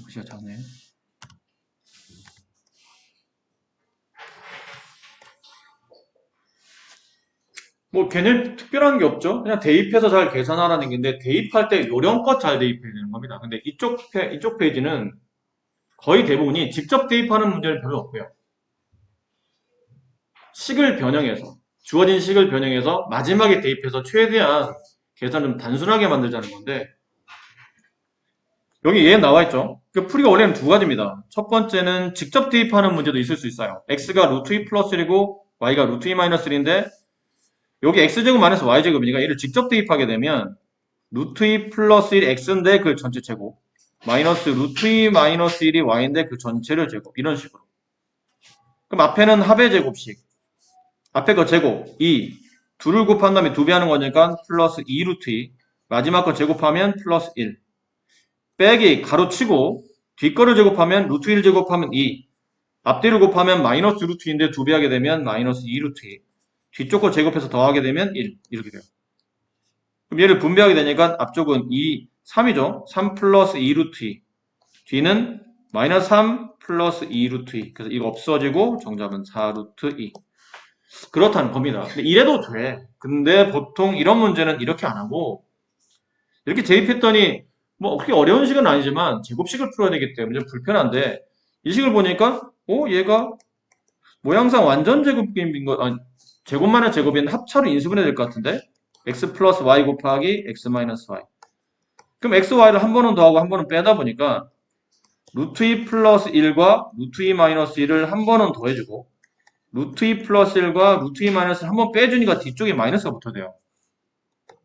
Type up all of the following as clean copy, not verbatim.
글씨가 작네. 뭐 걔는 특별한 게 없죠. 그냥 대입해서 잘 계산하라는 게인데 대입할 때 요령껏 잘 대입해야 되는 겁니다. 근데 이쪽 페이지는 거의 대부분이 직접 대입하는 문제는 별로 없고요. 식을 변형해서 주어진 식을 변형해서 마지막에 대입해서 최대한 계산을 좀 단순하게 만들자는 건데 여기 얘 나와 있죠. 그 풀이가 원래는 두 가지입니다. 첫 번째는 직접 대입하는 문제도 있을 수 있어요. x가 루트 2 플러스 1이고 y가 루트 2 마이너스 1인데 여기 x제곱 마이너스 y제곱이니까 얘를 직접 대입하게 되면 루트 2 플러스 1이 x인데 그 전체 제곱 마이너스 루트 2 마이너스 1이 y인데 그 전체를 제곱 이런 식으로. 그럼 앞에는 합의 제곱식 앞에 거 제곱 2 둘을 곱한 다음에 2배 하는 거니까 플러스 2 루트 2 마지막 거 제곱하면 플러스 1 빼기 가로치고 뒷거를 제곱하면 루트 1 제곱하면 2 앞뒤를 곱하면 마이너스 루트 2인데 2배 하게 되면 마이너스 2 루트 2 뒤쪽 거 제곱해서 더하게 되면 1 이렇게 돼요. 그럼 얘를 분배하게 되니까 앞쪽은 2, 3이죠. 3 플러스 2 루트 2 뒤는 마이너스 3 플러스 2 루트 2 그래서 이거 없어지고 정답은 4 루트 2 그렇다는 겁니다. 근데 이래도 돼. 근데 보통 이런 문제는 이렇게 안 하고 이렇게 대입했더니 뭐 그렇게 어려운 식은 아니지만 제곱식을 풀어야 되기 때문에 좀 불편한데 이 식을 보니까 얘가 모양상 완전 제곱인 거 아니 제곱만의 제곱인 합차로 인수분해 될 것 같은데 x 플러스 y 곱하기 x 마이너스 y 그럼 x, y를 한 번은 더하고 한 번은 빼다 보니까 루트 2 플러스 1과 루트 2 마이너스 1을 한 번은 더해주고 루트 2 플러스 1과 루트 2 마이너스를 한 번 빼주니까 뒤쪽에 마이너스가 붙어야 돼요.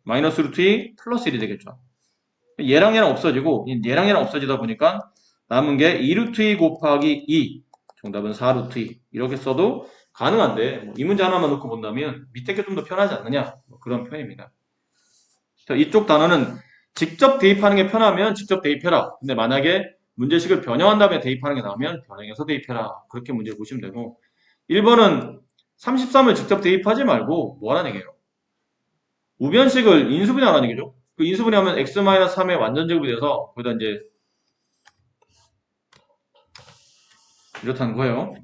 마이너스 루트 2 플러스 1이 되겠죠. 얘랑 얘랑 없어지고 얘랑 얘랑 없어지다 보니까 남은 게 2루트 2 곱하기 2 정답은 4루트 2 이렇게 써도 가능한데 이 문제 하나만 놓고 본다면 밑에 게 좀 더 편하지 않느냐 뭐 그런 표현입니다. 자, 이쪽 단어는 직접 대입하는 게 편하면 직접 대입해라. 근데 만약에 문제식을 변형한 다음에 대입하는 게 나오면 변형해서 대입해라. 그렇게 문제를 보시면 되고 1번은 33을 직접 대입하지 말고 뭐 하라는 얘기예요? 우변식을 인수분해하라는 얘기죠. 그 인수분해하면 x-3의 완전 제곱이 돼서 거기다 이제 이렇다는 거예요.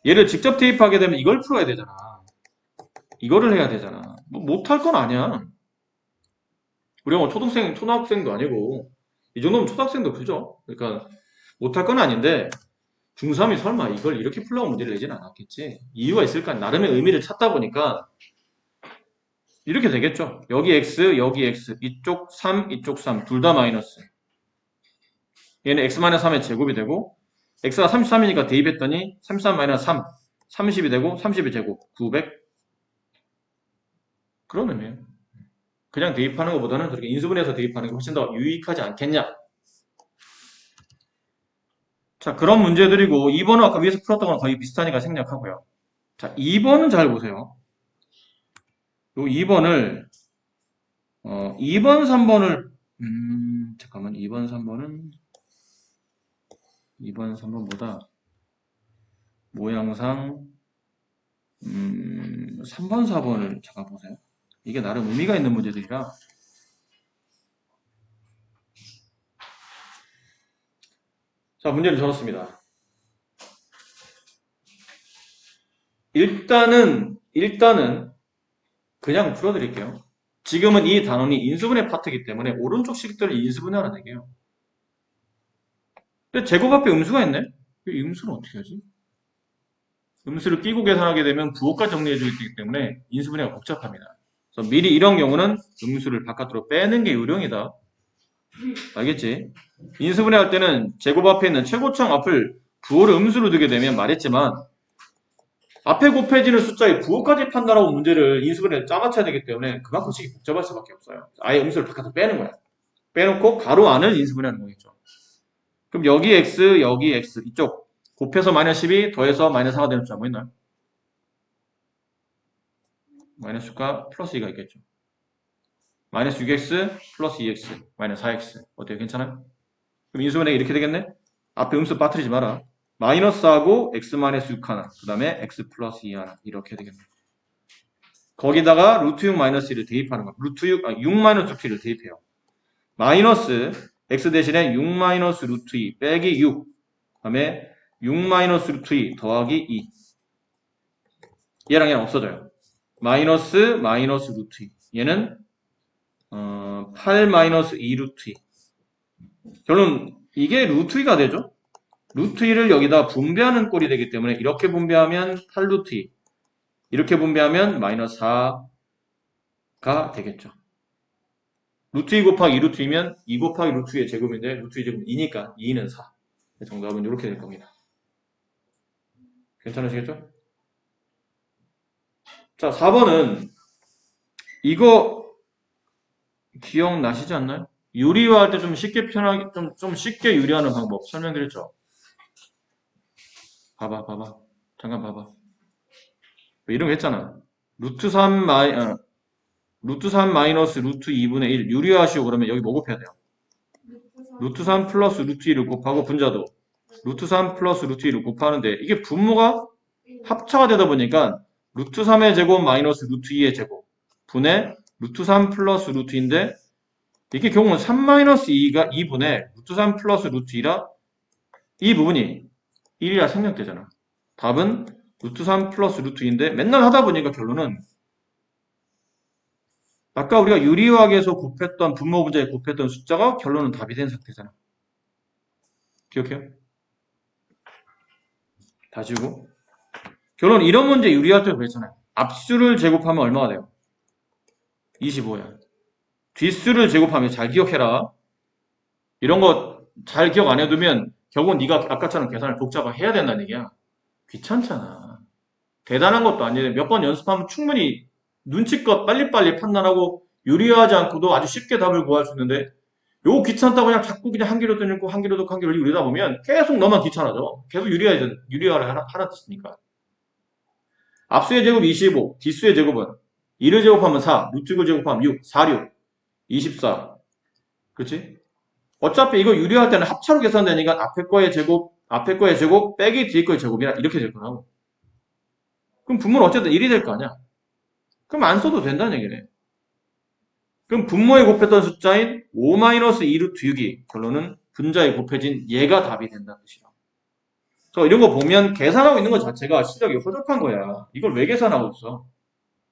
얘를 직접 대입하게 되면 이걸 풀어야 되잖아. 이거를 해야 되잖아. 뭐 못할 건 아니야. 우리가 뭐 초등학생도 아니고 이 정도면 초등학생도 풀죠. 그러니까 못할 건 아닌데 중3이 설마 이걸 이렇게 풀려고 문제를 내지는 않았겠지. 이유가 있을까? 나름의 의미를 찾다 보니까 이렇게 되겠죠. 여기 x, 여기 x, 이쪽 3, 이쪽 3, 둘 다 마이너스. 얘는 x-3의 제곱이 되고 x가 33이니까 대입했더니 33-3, 30이 되고 30의 제곱, 900. 그런 의미예요. 그냥 대입하는 것보다는 저렇게 인수분해해서 대입하는 게 훨씬 더 유익하지 않겠냐. 자, 그런 문제들이고 2번은 아까 위에서 풀었던 거랑 거의 비슷하니까 생략하고요. 자, 2번은 잘 보세요. 요 2번을 2번, 3번을 잠깐만 2번, 3번보다 모양상 3번, 4번을 잠깐 보세요. 이게 나름 의미가 있는 문제들이라 자, 문제를 적었습니다. 일단은 그냥 풀어드릴게요. 지금은 이 단원이 인수분해 파트이기 때문에 오른쪽 식들을 인수분해하라는 얘기예요. 근데 제곱 앞에 음수가 있네? 이 음수는 어떻게 하지? 음수를 끼고 계산하게 되면 부호까지 정리해주기 때문에 인수분해가 복잡합니다. 그래서 미리 이런 경우는 음수를 바깥으로 빼는 게 요령이다. 알겠지? 인수분해할 때는 제곱 앞에 있는 최고점 앞을 부호를 음수로 두게 되면 말했지만 앞에 곱해지는 숫자의 부호까지 판단하고 문제를 인수분해를 짜맞춰야 되기 때문에 그만큼 식이 복잡할 수밖에 없어요. 아예 음수를 바깥으로 빼는 거야. 빼놓고 가로 안을 인수분해하는 거겠죠. 그럼 여기 x, 여기 x 이쪽 곱해서 마이너스 12 더해서 마이너스 4가 되는 숫자 뭐 있나요? 마이너스가 플러스 2가 있겠죠. 마이너스 6x 플러스 2x 마이너스 4x 어때요? 괜찮아요? 그럼 인수분해 이렇게 되겠네? 앞에 음수 빠뜨리지 마라. 마이너스하고 x 마이너스 6 하나 그 다음에 x 플러스 2 하나 이렇게 되겠네. 거기다가 루트 6 마이너스 1을 대입하는 거. 루트 6, 6 마이너스 6를 대입해요. 마이너스 x 대신에 6 마이너스 루트 2 빼기 6 그다음에 6 마이너스 루트 2 더하기 2 얘랑 얘랑 없어져요. 마이너스 마이너스 루트 2 얘는 8 마이너스 2 루트 2 결론 이게 루트 2가 되죠. 루트 2를 여기다 분배하는 꼴이 되기 때문에 이렇게 분배하면 8 루트 2 이렇게 분배하면 마이너스 4가 되겠죠. 루트 2 곱하기 2 루트 2면 2 곱하기 루트 2의 제곱인데 루트 2 제곱 2니까 2는 4 정답은 이렇게 될 겁니다. 괜찮으시겠죠? 자 4번은 이거 기억나시지 않나요? 유리화할 때 좀 쉽게 편하게 좀 쉽게 유리하는 방법 설명드렸죠? 봐봐 잠깐 봐봐 이런 거 했잖아. 루트 3 마이너스 루트 2분의 1 유리화하시오 그러면 여기 뭐 곱해야 돼요? 루트 3 플러스 루트 2를 곱하고 분자도 루트 3 플러스 루트 2를 곱하는데 이게 분모가 합차가 되다 보니까 루트 3의 제곱 마이너스 루트 2의 제곱 분의 루트 3 플러스 루트 2인데 이게 경우는 3 마이너스 2가 2분의 루트 3 플러스 루트 2라 이 부분이 1이라 생략되잖아. 답은 루트 3 플러스 루트 2인데 맨날 하다 보니까 결론은 아까 우리가 유리화학에서 곱했던 분모 문제에 곱했던 숫자가 결론은 답이 된 상태잖아. 기억해요? 다시 보고 결론 이런 문제 유리할 때 그랬잖아요. 앞수를 제곱하면 얼마가 돼요? 25야. 뒷수를 제곱하면 잘 기억해라. 이런 거 잘 기억 안 해두면 결국은 네가 아까처럼 계산을 복잡하게 해야 된다는 얘기야. 귀찮잖아. 대단한 것도 아닌데 몇 번 연습하면 충분히 눈치껏 빨리빨리 판단하고 유리하지 않고도 아주 쉽게 답을 구할 수 있는데 요거 귀찮다고 그냥 자꾸 그냥 한 개로 떠놓고 한 개로 넣고 한 개로 유리다 보면 계속 너만 귀찮아져. 계속 유리화를 하라 뜻이니까. 앞수의 제곱 25, 뒷수의 제곱은 1을 제곱하면 4, 루트 6을 제곱하면 6, 4, 6, 24. 그렇지? 어차피 이거 유리할 때는 합차로 계산되니까 앞에 거의 제곱 빼기 뒤에 거의 제곱이라 이렇게 될 거라고. 그럼 분모는 어쨌든 1이 될 거 아니야. 그럼 안 써도 된다는 얘기네. 그럼 분모에 곱했던 숫자인 5-2 루트 6이 결론은 분자에 곱해진 얘가 답이 된다는 뜻이야. 그래서 이런 거 보면 계산하고 있는 것 자체가 시작이 허접한 거야. 이걸 왜 계산하고 있어?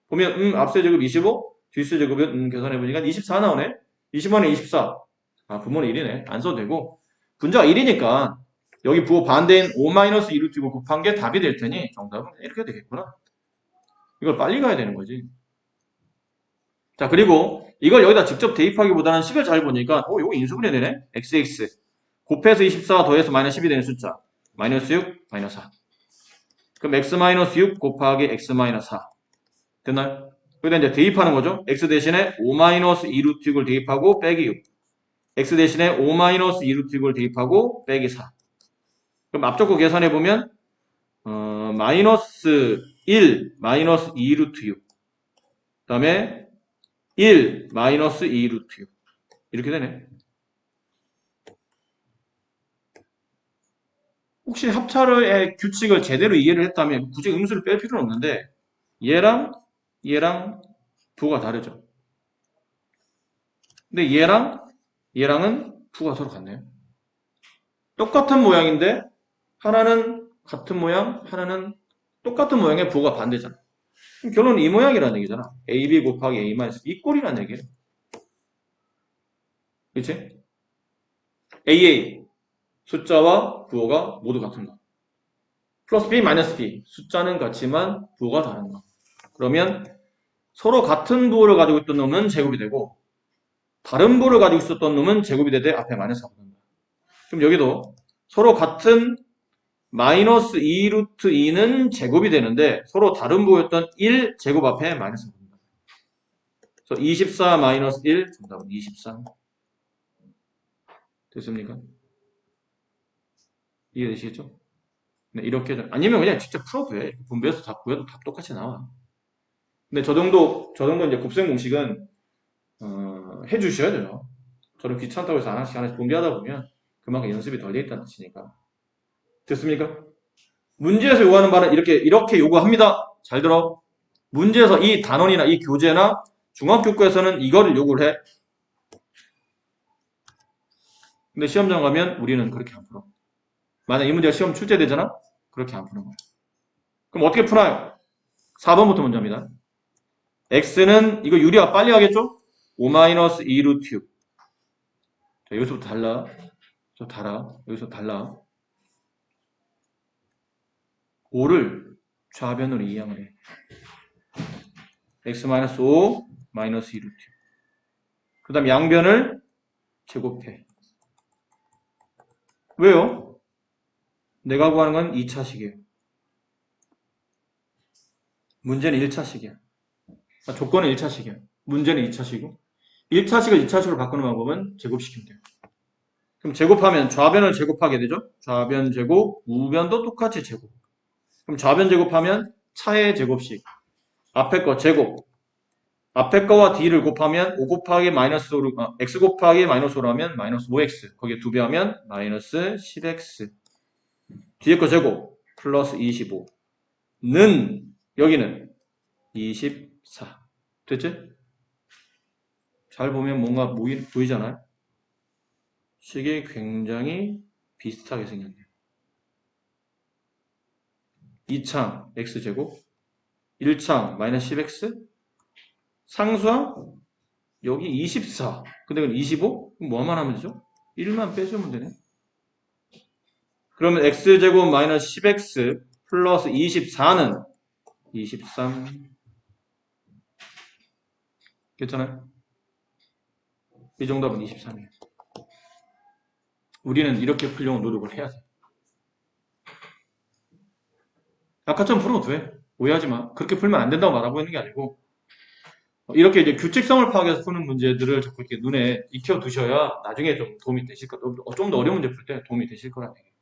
보면 앞세 제곱 25, 뒷세 제곱은 계산해보니까 24 나오네. 25는 24. 아 분모는 1이네. 안 써도 되고 분자가 1이니까 여기 부호 반대인 5-2 루트 6을 곱한 게 답이 될 테니 정답은 이렇게 되겠구나. 이걸 빨리 가야 되는 거지. 자 그리고 이걸 여기다 직접 대입하기보다는 식을 잘 보니까 이거 인수분해 되네. xx 곱해서 24 더해서 마이너스 10이 되는 숫자 마이너스 6, 마이너스 4. 그럼 x-6 곱하기 x-4 됐나요? 여기다 이제 대입하는 거죠. x 대신에 5-2 루트 6을 대입하고 빼기 6 x 대신에 5-2 루트 6을 대입하고 빼기 4 그럼 앞쪽 거 계산해보면 마이너스 1 마이너스 2 루트 6 그 다음에 1 마이너스 2 루트 6 이렇게 되네. 혹시 합차의 규칙을 제대로 이해를 했다면 굳이 음수를 뺄 필요는 없는데 얘랑 부호가 다르죠. 근데 얘랑은 부호가 서로 같네요. 똑같은 모양인데 하나는 같은 모양, 하나는 똑같은 모양의 부호가 반대잖아. 그럼 결론은 이 모양이라는 얘기잖아. AB 곱하기 A-이 꼴이라는 얘기예요. 그치? AA 숫자와 부호가 모두 같은 거. 플러스 B 마이너스 B 숫자는 같지만 부호가 다른 거. 그러면 서로 같은 부호를 가지고 있던 놈은 제곱이 되고 다른 부호를 가지고 있었던 놈은 제곱이 되되 앞에 마이너스가 붙는다. 그럼 여기도 서로 같은 마이너스 2 루트 2는 제곱이 되는데 서로 다른 부호였던 1 제곱 앞에 마이너스가 붙는다. 그래서 24 마이너스 1 정답은 23. 됐습니까? 이해되시겠죠? 네, 이렇게 아니면 그냥 직접 풀어도 돼. 분배해서 답 구해도 답 똑같이 나와. 근데 저 정도 이제 곱셈 공식은 해주셔야 돼요. 저는 귀찮다고 해서 하나씩 분배하다 보면 그만큼 연습이 덜 돼 있다는 뜻이니까. 됐습니까? 문제에서 요구하는 바는 이렇게 요구합니다. 잘 들어. 문제에서 이 단원이나 이 교재나 중학교과에서는 이거를 요구를 해. 근데 시험장 가면 우리는 그렇게 안 풀어. 만약 이 문제가 시험 출제되잖아? 그렇게 안 푸는 거야. 그럼 어떻게 풀어요? 4번부터 먼저 합니다. x는 이거 유리화 빨리 하겠죠? 5-2 루트 6. 자, 여기서부터 달라. 저 달아. 여기서 달라. 5를 좌변으로 이항을 해. x-5 마이너스 2 루트 6. 그 다음 양변을 제곱해. 왜요? 내가 구하는 건 2차식이에요. 문제는 1차식이야. 조건은 1차식이야. 문제는 2차식이고 1차식을 2차식으로 바꾸는 방법은 제곱시키면 돼요. 그럼 제곱하면 좌변을 제곱하게 되죠? 좌변 제곱, 우변도 똑같이 제곱. 그럼 좌변 제곱하면 차의 제곱식. 앞에 거 제곱. 앞에 거와 d를 곱하면 5 곱하기 마이너스 5로, x 곱하기 마이너스 5로 하면 마이너스 5x. 거기에 2배 하면 마이너스 10x. 뒤에 거 제곱. 플러스 25. 는, 여기는 24. 됐지? 잘 보면 뭔가 보이잖아요? 식이 굉장히 비슷하게 생겼네요. 2창 x제곱, 1창 마이너스 10x, 상수항 여기 24. 근데 그럼 25? 그럼 뭐만 하면 되죠? 1만 빼주면 되네. 그러면 x제곱 마이너스 10x 플러스 24는 23. 괜찮아요? 이 정답은 23이에요. 우리는 이렇게 풀려고 노력을 해야 돼. 아까처럼 풀어도 돼. 오해하지 마. 그렇게 풀면 안 된다고 말하고 있는 게 아니고 이렇게 이제 규칙성을 파악해서 푸는 문제들을 자꾸 이렇게 눈에 익혀 두셔야 나중에 좀 도움이 되실 거, 좀 더 어려운 문제 풀 때 도움이 되실 거라는 얘기예요.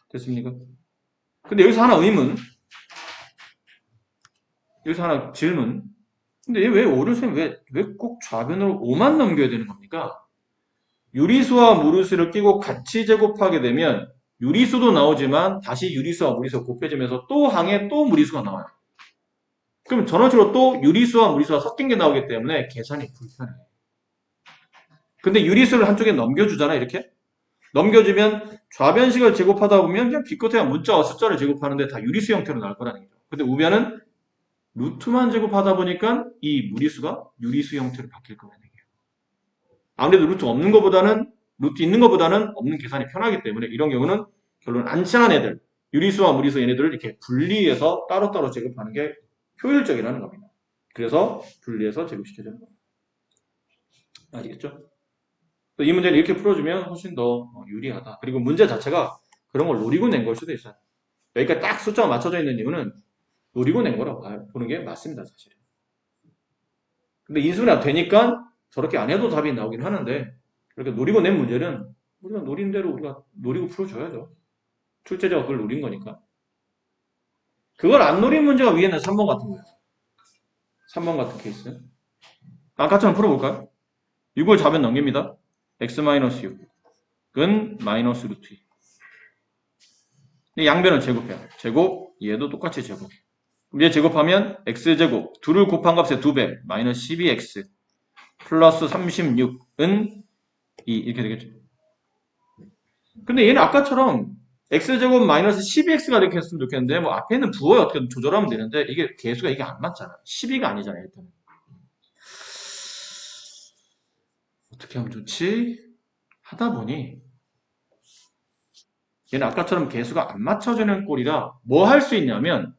됐습니까? 근데 여기서 하나 의문, 여기서 하나 질문. 근데 얘 왜 5를 쓰면 왜 꼭 좌변으로 5만 넘겨야 되는 겁니까? 유리수와 무리수를 끼고 같이 제곱하게 되면 유리수도 나오지만 다시 유리수와 무리수가 곱해지면서 또 항에 또 무리수가 나와요. 그럼 전원식으로 또 유리수와 무리수가 섞인 게 나오기 때문에 계산이 불편해요. 근데 유리수를 한쪽에 넘겨주잖아, 이렇게. 넘겨주면 좌변식을 제곱하다 보면 그냥 기껏해야 문자와 숫자를 제곱하는데 다 유리수 형태로 나올 거라는 거죠. 근데 우변은 루트만 제곱하다 보니까 이 무리수가 유리수 형태로 바뀔 거라는 얘기예요. 아무래도 루트 없는 것보다는 루트 있는 것보다는 없는 계산이 편하기 때문에 이런 경우는 결론 안 친한 애들, 유리수와 무리수 얘네들을 이렇게 분리해서 따로따로 제곱하는 게 효율적이라는 겁니다. 그래서 분리해서 제곱시켜주는 겁니다. 아시겠죠? 이 문제를 이렇게 풀어주면 훨씬 더 유리하다. 그리고 문제 자체가 그런 걸 노리고 낸 걸 수도 있어요. 여기까지 딱 숫자가 맞춰져 있는 이유는 노리고 낸 거라고 보는 게 맞습니다, 사실은. 근데 인수분해가 되니까 저렇게 안 해도 답이 나오긴 하는데 그렇게 노리고 낸 문제는 우리가 노린 대로 우리가 노리고 풀어줘야죠. 출제자가 그걸 노린 거니까. 그걸 안 노린 문제가 위에는 3번 같은 거예요. 3번 같은 케이스. 아까처럼 풀어볼까요? 6을 좌변 넘깁니다. x-6은 마이너스 루트 2. 양변을 제곱해요. 제곱, 얘도 똑같이 제곱. 얘 제곱하면 x제곱, 2를 곱한 값의 2배, 마이너스 12x, 플러스 36은 2, 이렇게 되겠죠. 근데 얘는 아까처럼 x제곱 마이너스 12x가 이렇게 했으면 좋겠는데, 뭐 앞에 있는 부호에 어떻게 조절하면 되는데, 이게 개수가 이게 안 맞잖아. 12가 아니잖아요, 일단. 어떻게 하면 좋지? 하다 보니, 얘는 아까처럼 개수가 안 맞춰지는 꼴이라 뭐 할 수 있냐면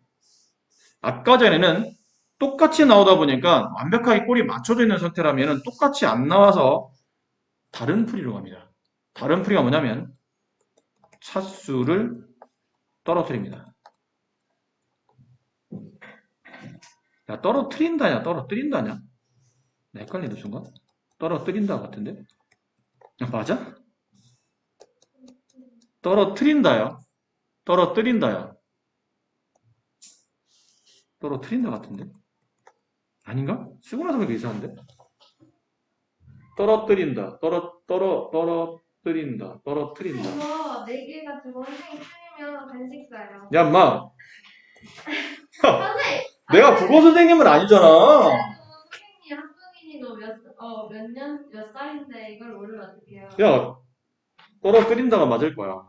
아까 전에는 똑같이 나오다 보니까 완벽하게 꼴이 맞춰져 있는 상태라면 똑같이 안 나와서 다른 풀이로 갑니다. 다른 풀이가 뭐냐면 차수를 떨어뜨립니다. 야, 떨어뜨린다냐 떨어뜨린다냐? 나 헷갈리는 순간? 떨어뜨린다 같은데? 야, 맞아? 떨어뜨린다야. 떨어뜨린다야. 떨어뜨린다 같은데? 아닌가? 쓰고 나서 보니까 이상한데? 떨어뜨린다. 떨어뜨린다. 떨어뜨린다. 이거 4개 가지고 선생님 틀리면 간식 사요. 야, 인마. 선생님! 내가 국어 선생님은 아니잖아. 선생님 학부모님도 몇 몇 살인데 이걸 모르면 어떡해요? 야, 떨어뜨린다가 맞을 거야.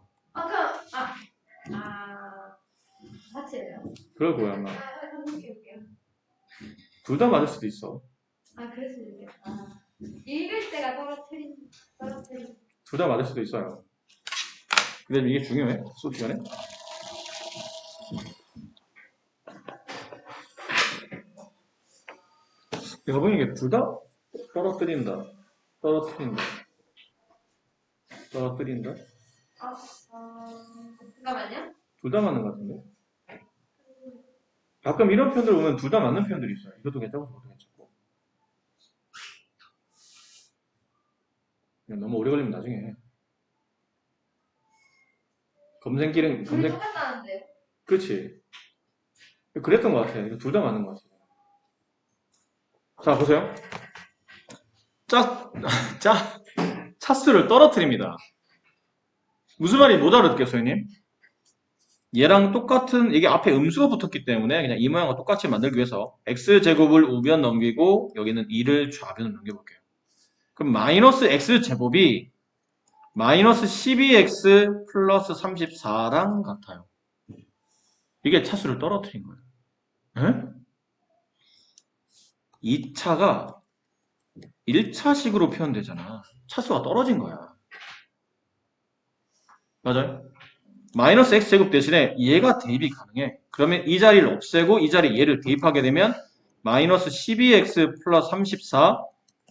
사실이에요. 그럴 거야, 아마. 해볼게요. 둘 다 맞을 수도 있어. 그럴 수 있겠다. 읽을 때가 떨어뜨린. 둘 다 맞을 수도 있어요. 근데 이게 중요해, 수업 시간에. 내가 보기엔 이게 둘 다 떨어뜨린다. 떨어뜨린다. 떨어뜨린다. 잠깐만요. 둘 다 맞는 것 같은데? 가끔 이런 표현들 보면 둘 다 맞는 표현들이 있어요. 이것도 괜찮고 저것도 괜찮고. 그냥 너무 오래 걸리면 나중에 검색기는 둘이 똑같다는데요? 그렇지. 그랬던 것 같아. 둘 다 맞는 것 같아. 자 보세요. 차수를 떨어뜨립니다. 무슨 말인지 못 알아듣겠어요, 형님? 얘랑 똑같은 이게 앞에 음수가 붙었기 때문에 그냥 이 모양과 똑같이 만들기 위해서 x제곱을 우변 넘기고 여기는 2를 좌변으로 넘겨볼게요. 그럼 마이너스 x제곱이 마이너스 12x 플러스 34랑 같아요. 이게 차수를 떨어뜨린 거예요. 에? 2차가 1차식으로 표현되잖아. 차수가 떨어진 거야. 맞아요? 마이너스 x제곱 대신에 얘가 대입이 가능해. 그러면 이 자리를 없애고 이 자리에 얘를 대입하게 되면 마이너스 12x 플러스 34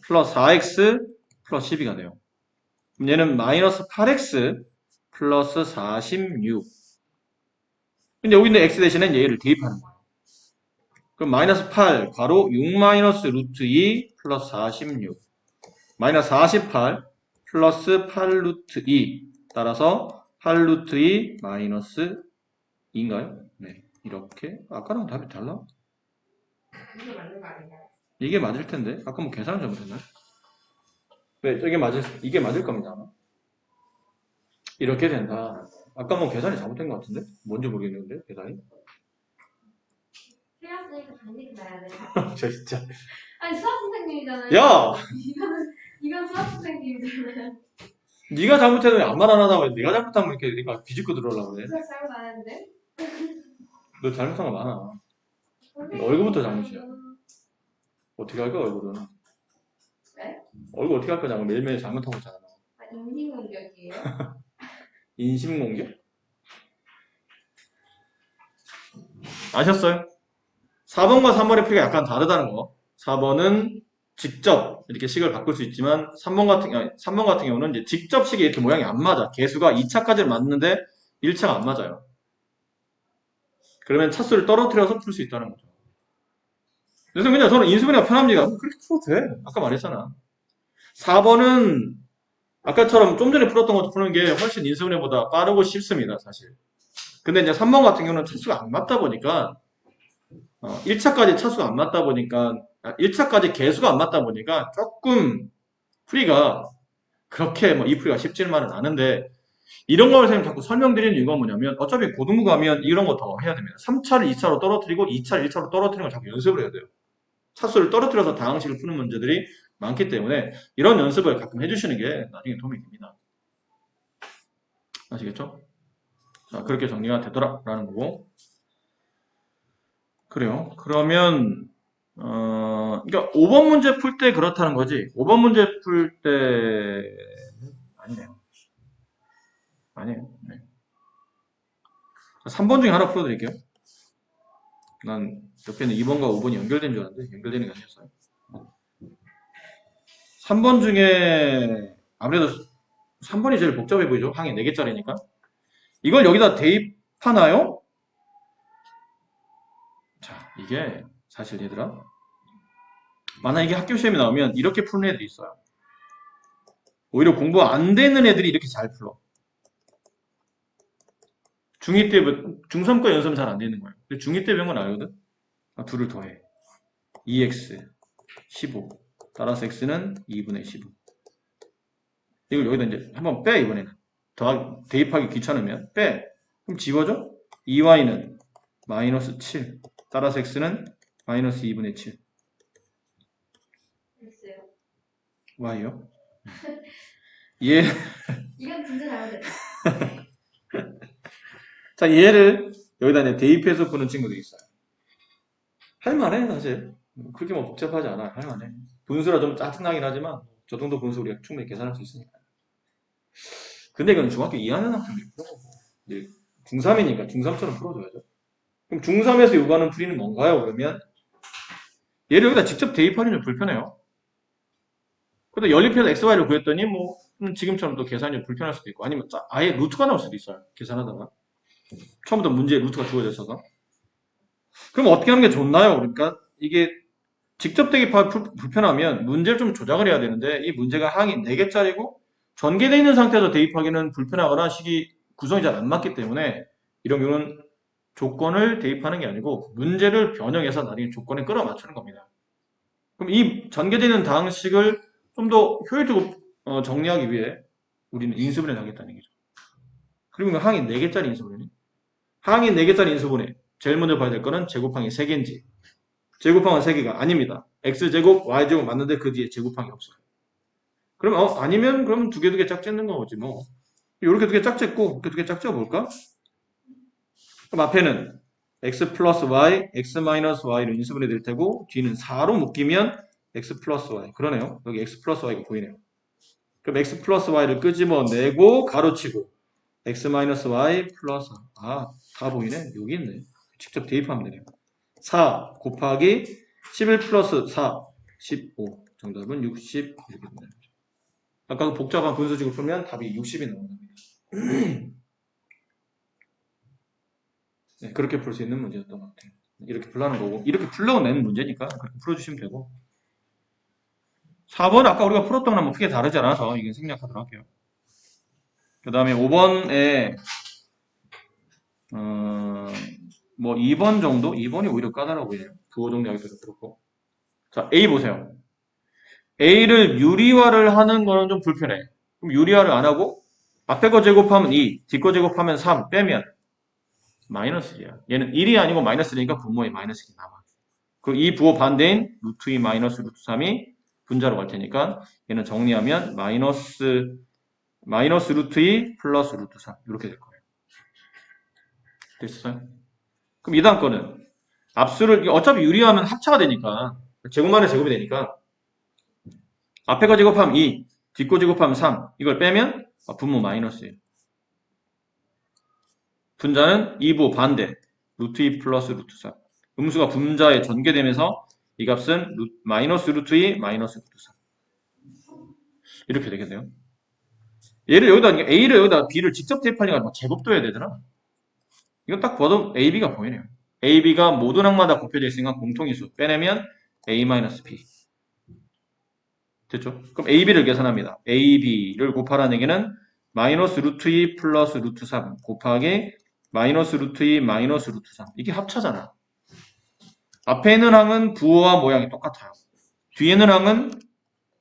플러스 4x 플러스 12가 돼요. 그럼 얘는 마이너스 8x 플러스 46. 근데 여기 있는 x 대신에 얘를 대입하는 거예요. 그럼 마이너스 8 가로 6 마이너스 루트 2 플러스 46 마이너스 48 플러스 8 루트 2 따라서 8 루트 2 마이너스 2인가요? 네, 이렇게 아까랑 답이 달라? 이거 맞는 거 아닌가요? 이게 맞을 텐데 아까 뭐 계산을 잘못했나요? 네, 이게 맞을 겁니다. 아마. 이렇게 된다. 아까 뭐 계산이 잘못된 것 같은데? 뭔지 모르겠는데 계산이? 틀렸으니까 반드시 나야 돼. 저 진짜. 아니 수학 선생님이잖아요. 야! 이건 수학 선생님이잖아요. 네가 잘못해도 아무 말 안 하다가 내가 잘못하면 이렇게 내가 비집고 들어오려고 그래. 수학 잘못 안 했는데? 너 잘못한 거 많아. 얼굴부터 잘못이야. 어떻게 할 거야 얼굴은? 네? 얼굴 어떻게 할 거냐고 매일매일 잘못하고 있잖아. 인신공격이에요. 인신공격? 아셨어요? 4번과 3번의 풀이가 약간 다르다는 거. 4번은 직접 이렇게 식을 바꿀 수 있지만 3번 같은 경우는 이제 직접 식이 이렇게 모양이 안 맞아. 개수가 2차까지는 맞는데 1차가 안 맞아요. 그러면 차수를 떨어뜨려서 풀 수 있다는 거죠. 그래서 그냥 저는 인수분해가 편합니다. 그렇게 풀어도 돼. 아까 말했잖아. 4번은 아까처럼 좀 전에 풀었던 것도 푸는 게 훨씬 인수분해보다 빠르고 쉽습니다, 사실. 근데 이제 3번 같은 경우는 차수가 안 맞다 보니까 1차까지 차수가 안 맞다 보니까 1차까지 개수가 안 맞다 보니까 조금 풀이가 그렇게 뭐 이 풀이가 쉽지만은 않은데 이런 걸 선생님 자꾸 설명드리는 이유가 뭐냐면 어차피 고등부 가면 이런 거 더 해야 됩니다. 3차를 2차로 떨어뜨리고 2차를 1차로 떨어뜨리는 걸 자꾸 연습을 해야 돼요. 차수를 떨어뜨려서 다항식을 푸는 문제들이 많기 때문에 이런 연습을 가끔 해주시는 게 나중에 도움이 됩니다. 아시겠죠? 자, 그렇게 정리가 되더라라는 거고. 그래요. 그러면 그러니까 5번 문제 풀 때 그렇다는 거지. 5번 문제 풀 때 아니네요. 아니에요. 네. 3번 중에 하나 풀어드릴게요. 난 옆에는 2번과 5번이 연결된 줄 알았는데 연결되는 게 아니었어요. 3번 중에 아무래도 3번이 제일 복잡해 보이죠? 항이 4개짜리니까. 이걸 여기다 대입하나요? 자, 이게 사실 얘들아 만약 이게 학교 시험에 나오면 이렇게 푸는 애들이 있어요. 오히려 공부 안 되는 애들이 이렇게 잘 풀어. 중2 때, 중3과 연습은 잘 안 되는 거예요. 근데 중2 때 배운 건 알거든? 둘을 더해. 2x 15 따라서 x는 2분의 15. 이걸 여기다 이제 한번 빼, 이번에는. 대입하기 귀찮으면 빼. 그럼 지워져? 2y는 마이너스 7 따라서 x는 마이너스 2분의 7. 됐어요. y요? 얘, 이건 진짜 잘못했다. 자, 얘를 여기다 이제 대입해서 푸는 친구들이 있어요. 할만해, 사실. 그렇게 뭐 복잡하지 않아. 할만해. 분수라 좀 짜증나긴 하지만, 저 정도 분수 우리가 충분히 계산할 수 있으니까. 근데 이건 중학교 2학년 학생들이 풀어보고, 이제 중3이니까 중3처럼 풀어줘야죠. 그럼 중3에서 요구하는 풀이는 뭔가요? 그러면, 얘를 여기다 직접 대입하기는 좀 불편해요. 근데 연립해서 XY를 구했더니, 뭐, 지금처럼 또 계산이 좀 불편할 수도 있고, 아니면 아예 루트가 나올 수도 있어요. 계산하다가. 처음부터 문제에 루트가 주어져 있어서. 그럼 어떻게 하는 게 좋나요? 그러니까 이게 직접 대입하기 불편하면 문제를 좀 조작을 해야 되는데 이 문제가 항이 4개짜리고 전개되어 있는 상태에서 대입하기는 불편하거나 식이 구성이 잘 안 맞기 때문에 이런 경우는 조건을 대입하는 게 아니고 문제를 변형해서 나중에 조건에 끌어맞추는 겁니다. 그럼 이 전개되어 있는 다항식을 좀 더 효율적으로 정리하기 위해 우리는 인수분해를 하겠다는 얘기죠. 그리고 항이 4개짜리 인수분해. 항이 4개짜리 인수분해. 제일 먼저 봐야 될 거는 제곱항이 3개인지 제곱항은 3개가 아닙니다. x제곱, y제곱 맞는데 그 뒤에 제곱항이 없어요. 그럼 아니면 그럼 두 개 짝짓는 거지 뭐. 이렇게 두 개 짝짓고 이렇게 두 개 짝져 볼까? 그럼 앞에는 x 플러스 y, x 마이너스 y로 인수분해 될 테고 뒤는 4로 묶이면 x 플러스 y. 그러네요. 여기 x 플러스 y가 보이네요. 그럼 x 플러스 y를 끄집어내고 가로치고 x 마이너스 y 플러스 다 보이네. 여기 있네. 직접 대입하면 되네요. 4 곱하기 11 플러스 4, 15. 정답은 60 이렇게 된다. 아까 그 복잡한 분수식을 풀면 답이 60이 나온답니다. 네, 그렇게 풀 수 있는 문제였던 것 같아요. 이렇게 풀라는 거고 이렇게 풀러내는 문제니까 그렇게 풀어주시면 되고 4번 아까 우리가 풀었던 거랑 뭐 크게 다르지 않아서 이게 생략하도록 할게요. 그 다음에 5번에 뭐 2번 정도? 2번이 오히려 까다로워 보이네요. 부호 정리하기도 좀 그렇고 자 A 보세요. A를 유리화를 하는 거는 좀 불편해. 그럼 유리화를 안 하고 앞에 거 제곱하면 2, 뒤 거 제곱하면 3 빼면 마이너스 1이야. 얘는 1이 아니고 마이너스 1이니까 분모에 마이너스 1이 남아. 그리고 이 부호 반대인 루트 2 마이너스 루트 3이 분자로 갈 테니까 얘는 정리하면 마이너스 루트 2 플러스 루트 3 이렇게 될 거예요. 됐어요? 그럼 이 다음 거는 앞수를 어차피 유리하면 합차가 되니까 제곱만의 제곱이 되니까 앞에 거 제곱하면 2, 뒷거 제곱하면 3 이걸 빼면 분모 마이너스 1 분자는 2부 반대 루트 2 플러스 루트 3 음수가 분자에 전개되면서 이 값은 마이너스 루트 2 마이너스 루트 3 이렇게 되겠네요. 얘를 여기다 A를 여기다 B를 직접 대입하니까 뭐 제곱도 해야 되잖아. 이건 딱 봐도 A, B가 보이네요. A, B가 모든 항마다 곱해져 있으니까 공통인수 빼내면 A 마이너스 B 됐죠? 그럼 A, B를 계산합니다. A, B를 곱하라는 얘기는 마이너스 루트 2 플러스 루트 3 곱하기 마이너스 루트 2 마이너스 루트 3 이게 합차잖아. 앞에 있는 항은 부호와 모양이 똑같아요. 뒤에 있는 항은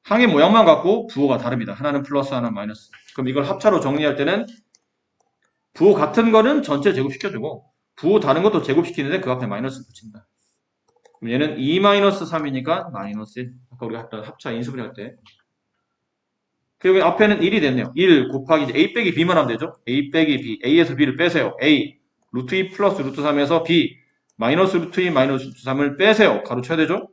항의 모양만 같고 부호가 다릅니다. 하나는 플러스 하나는 마이너스. 그럼 이걸 합차로 정리할 때는 부호 같은 거는 전체 제곱시켜주고 부호 다른 것도 제곱시키는데 그 앞에 마이너스 붙인다. 그럼 얘는 2-3이니까 마이너스 1. 아까 우리가 했던 합차 인수분해 할 때. 그리고 앞에는 1이 됐네요. 1 곱하기 A 빼기 B만 하면 되죠. A 빼기 B. A에서 B를 빼세요. A 루트 2 플러스 루트 3에서 B 마이너스 루트 2 마이너스 루트 3을 빼세요. 가로쳐야 되죠.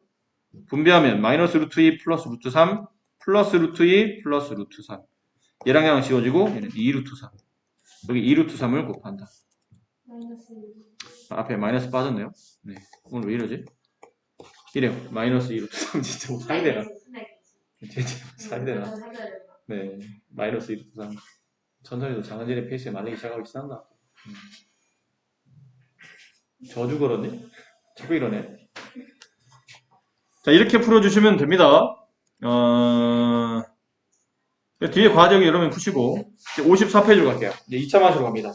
분배하면 마이너스 루트 2 플러스 루트 3 플러스 루트 2 플러스 루트 3 얘랑 얘랑 지워지고 얘는 2 루트 3 여기 2 루트 3을 곱한다. 마이너스 1. 앞에 마이너스 빠졌네요. 네. 오늘 왜 이러지? 이래요. 마이너스 2 루트 3 진짜 뭐 사이되나? 진짜 사이되나? 네. 마이너스 2 루트 3 천천히도 장은진의 페이스에 말리기 시작하고 있긴 한다. 저주 걸었니? 자꾸 이러네. 자, 이렇게 풀어주시면 됩니다. 뒤에 과정이 여러분 푸시고, 이제 54페이지로 갈게요. 이제 2차 마시로 갑니다.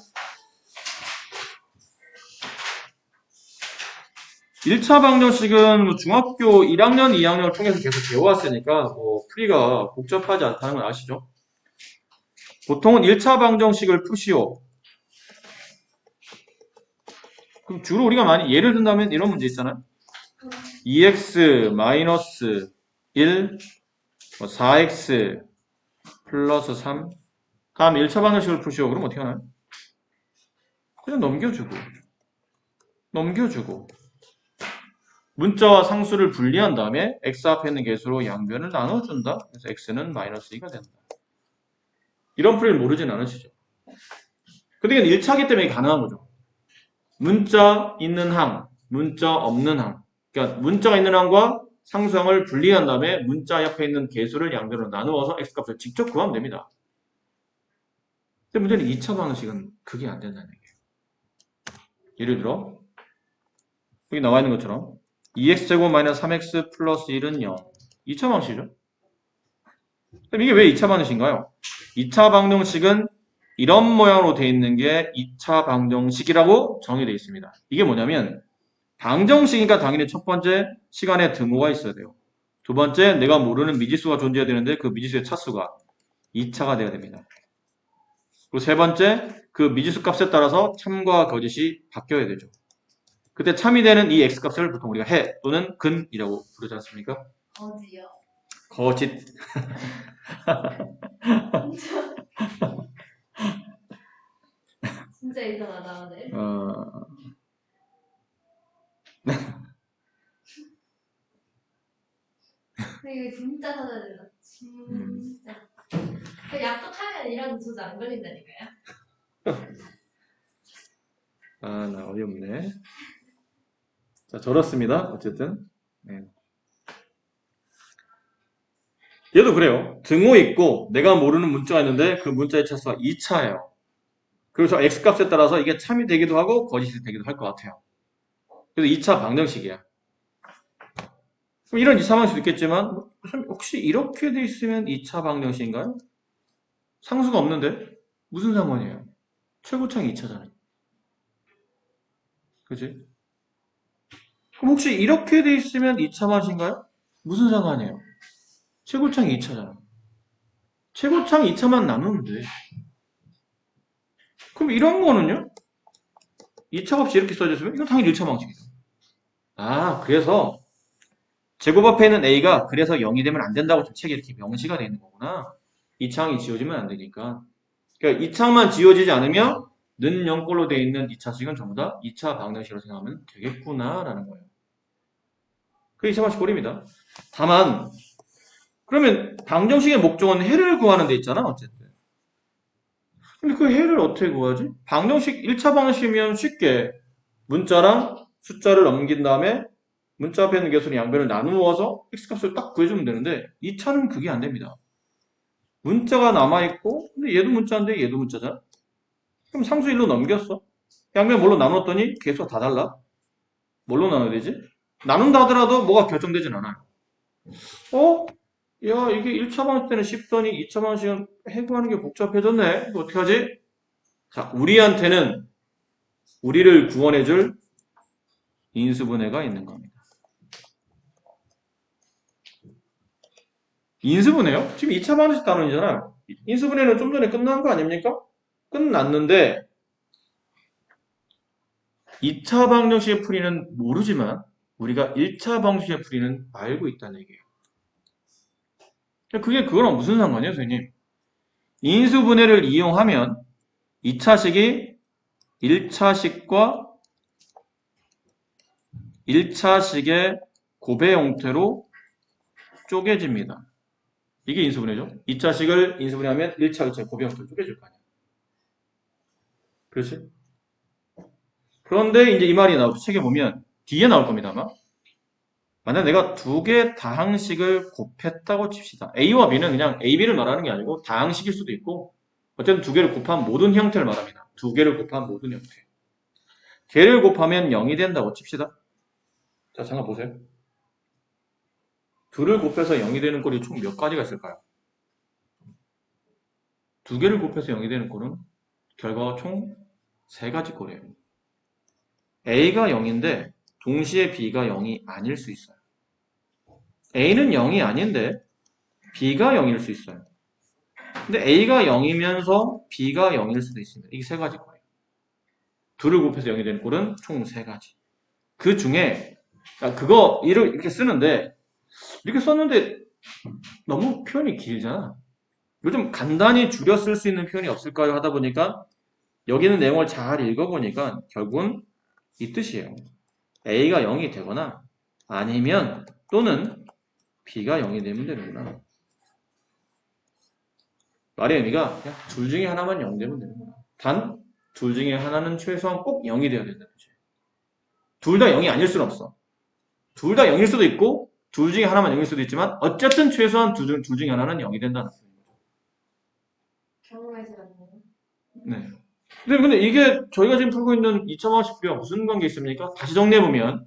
1차 방정식은 뭐 중학교 1학년, 2학년을 통해서 계속 배워왔으니까, 뭐, 풀이가 복잡하지 않다는 건 아시죠? 보통은 1차 방정식을 푸시오. 그럼 주로 우리가 많이 예를 든다면 이런 문제 있잖아요. 2x 마이너스 1 4x 플러스 3. 다음 1차 방정식을 푸시오. 그럼 어떻게 하나요? 그냥 넘겨주고. 문자와 상수를 분리한 다음에 x 앞에 있는 개수로 양변을 나눠준다. 그래서 x는 마이너스 2가 된다. 이런 풀이를 모르진 않으시죠? 근데 이건 1차기 때문에 가능한 거죠. 문자 있는 항, 문자 없는 항. 그러니까 문자가 있는 항과 상수항을 분리한 다음에 문자 옆에 있는 개수를 양변으로 나누어서 x값을 직접 구하면 됩니다. 근데 문제는 2차 방식은 그게 안 된다는 얘기예요. 예를 들어 여기 나와 있는 것처럼 2x제곱 마이너스 3x 플러스 1은 0. 2차 방식이죠. 그럼 이게 왜 2차 방정식인가요? 2차 방정식은 이런 모양으로 되어 있는 게 2차 방정식이라고 정의되어 있습니다. 이게 뭐냐면 방정식이니까 당연히 첫 번째 시간에 등호가 있어야 돼요. 두 번째 내가 모르는 미지수가 존재해야 되는데 그 미지수의 차수가 2차가 돼야 됩니다. 그리고 세 번째 그 미지수 값에 따라서 참과 거짓이 바뀌어야 되죠. 그때 참이 되는 이 x값을 보통 우리가 해 또는 근이라고 부르지 않습니까? 어디요? 거짓. 진짜 이상하다 오늘. 이거 진짜 찾아야 된다. 진짜. 그 약속하면 이런 소지 안 걸린다니까요. 나 어이없네. 자, 저렇습니다. 어쨌든. 네. 얘도 그래요. 등호 있고 내가 모르는 문자가 있는데 그 문자의 차수가 2차예요. 그리고 저 x값에 따라서 이게 참이 되기도 하고 거짓이 되기도 할 것 같아요. 그래서 2차 방정식이야. 그럼 이런 2차 방정식도 있겠지만 혹시 이렇게 돼 있으면 2차 방정식인가요? 상수가 없는데? 무슨 상관이에요? 최고창이 2차잖아요. 그치? 그럼 혹시 이렇게 돼 있으면 2차 방정식인가요? 무슨 상관이에요? 최고창이 2차잖아. 최고창 2차만 나누면 돼. 그럼 이런 거는요? 2차 값이 이렇게 써졌으면 이건 당연히 1차 방식이죠. 그래서 제곱 앞에 있는 a가 그래서 0이 되면 안 된다고 좀 책에 이렇게 명시가 되어 있는 거구나. 2창이 지워지면 안 되니까. 그러니까 2창만 지워지지 않으면 는 0꼴로 되어 있는 2차식은 전부 다 2차 방정식으로 생각하면 되겠구나라는 거예요. 그게 2차 방식 꼴입니다. 다만 그러면 방정식의 목적은 해를 구하는 데 있잖아 어쨌든. 근데 그 해를 어떻게 구하지? 방정식 1차 방정식이면 쉽게 문자랑 숫자를 넘긴 다음에 문자 앞에 있는 개수는 양변을 나누어서 x값을 딱 구해주면 되는데 2차는 그게 안 됩니다. 문자가 남아있고 근데 얘도 문자인데 얘도 문자잖아. 그럼 상수 1로 넘겼어. 양변 뭘로 나눴더니 개수가 다 달라. 뭘로 나눠야 되지? 나눈다 하더라도 뭐가 결정되진 않아요. 야 이게 1차 방식 때는 쉽더니 2차 방식은 해구하는 게 복잡해졌네. 이거 어떻게 하지? 자, 우리한테는 우리를 구원해줄 인수분해가 있는 겁니다. 인수분해요? 지금 2차 방식 단원이잖아요. 인수분해는 좀 전에 끝난 거 아닙니까? 끝났는데 2차 방정식의 풀이는 모르지만 우리가 1차 방식의 풀이는 알고 있다는 얘기예요. 그게 그거랑 무슨 상관이에요, 선생님? 인수분해를 이용하면 2차식이 1차식과 1차식의 고배 형태로 쪼개집니다. 이게 인수분해죠. 2차식을 인수분해하면 1차, 2차 고배 형태로 쪼개질 거 아니야. 그렇지? 그런데 이제 이 말이 나오죠. 책에 보면 뒤에 나올 겁니다, 아마. 만약 내가 두 개 다항식을 곱했다고 칩시다. A와 B는 그냥 A, B를 말하는 게 아니고 다항식일 수도 있고 어쨌든 두 개를 곱한 모든 형태를 말합니다. 두 개를 곱한 모든 형태. 개를 곱하면 0이 된다고 칩시다. 자, 잠깐 보세요. 둘을 곱해서 0이 되는 꼴이 총 몇 가지가 있을까요? 두 개를 곱해서 0이 되는 꼴은 결과가 총 3가지 꼴이에요. A가 0인데 동시에 B가 0이 아닐 수 있어요. A는 0이 아닌데 B가 0일 수 있어요. 근데 A가 0이면서 B가 0일 수도 있습니다. 이게 3가지 꼴이에요. 둘을 곱해서 0이 되는 꼴은 총 3가지. 그 중에 그거 이렇게 쓰는데 이렇게 썼는데 너무 표현이 길잖아. 요즘 간단히 줄여 쓸 수 있는 표현이 없을까요? 하다 보니까 여기 있는 내용을 잘 읽어보니까 결국은 이 뜻이에요. A가 0이 되거나 아니면 또는 B가 0이 되면 되는구나. 말의 의미가 그냥 둘 중에 하나만 0 되면 되는구나. 단 둘 중에 하나는 최소한 꼭 0이 되어야 된다는 뜻이에요. 둘 다 0이 아닐 수는 없어. 둘 다 0일 수도 있고 둘 중에 하나만 0일 수도 있지만 어쨌든 최소한 둘 중에 하나는 0이 된다는 뜻이에요. 경우의 수가 있네요. 네. 근데 이게 저희가 지금 풀고 있는 2차 방정식과 무슨 관계 있습니까? 다시 정리해보면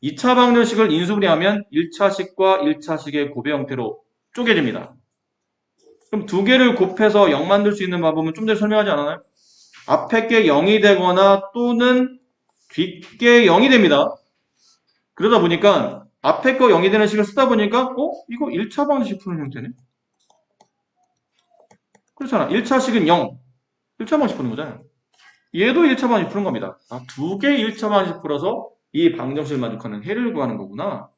2차 방정식을 인수분해하면 1차식과 1차식의 고배 형태로 쪼개집니다. 그럼 두 개를 곱해서 0 만들 수 있는 방법은 좀 전에 설명하지 않았나요? 앞에 게 0이 되거나 또는 뒷게 0이 됩니다. 그러다 보니까 앞에 거 0이 되는 식을 쓰다 보니까 이거 1차 방정식 푸는 형태네? 그렇잖아. 1차식은 0. 1차 방정식 푸는 거잖아요. 얘도 1차 방정식 푸는 겁니다. 두 개의 1차 방정식 풀어서 이 방정식을 만족하는 해를 구하는 거구나.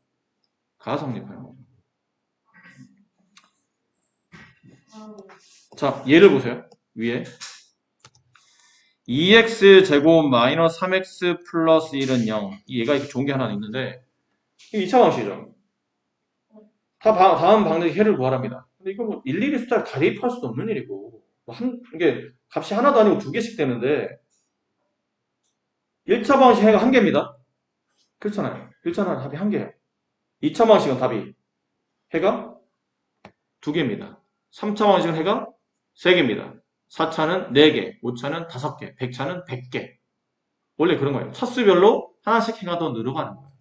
가 성립하는 거죠. 자, 얘를 보세요. 위에 2x 제곱 마이너스 3x 플러스 1은 0. 얘가 이렇게 좋은 게 하나 있는데 이게 2차 방식이죠. 다음 방정식 해를 구하랍니다. 근데 이거 뭐 일일이 숫자를 다 대입할 수도 없는 일이고 이게 값이 하나도 아니고 두 개씩 되는데 1차 방식 해가 한 개입니다. 그렇잖아요. 1차는 답이 한 개예요. 2차 방식은 답이 해가 두 개입니다. 3차 방식은 해가 세 개입니다. 4차는 4개, 5차는 5개, 100차는 100개. 원래 그런 거예요. 차수별로 하나씩 해가 더 늘어가는 거예요.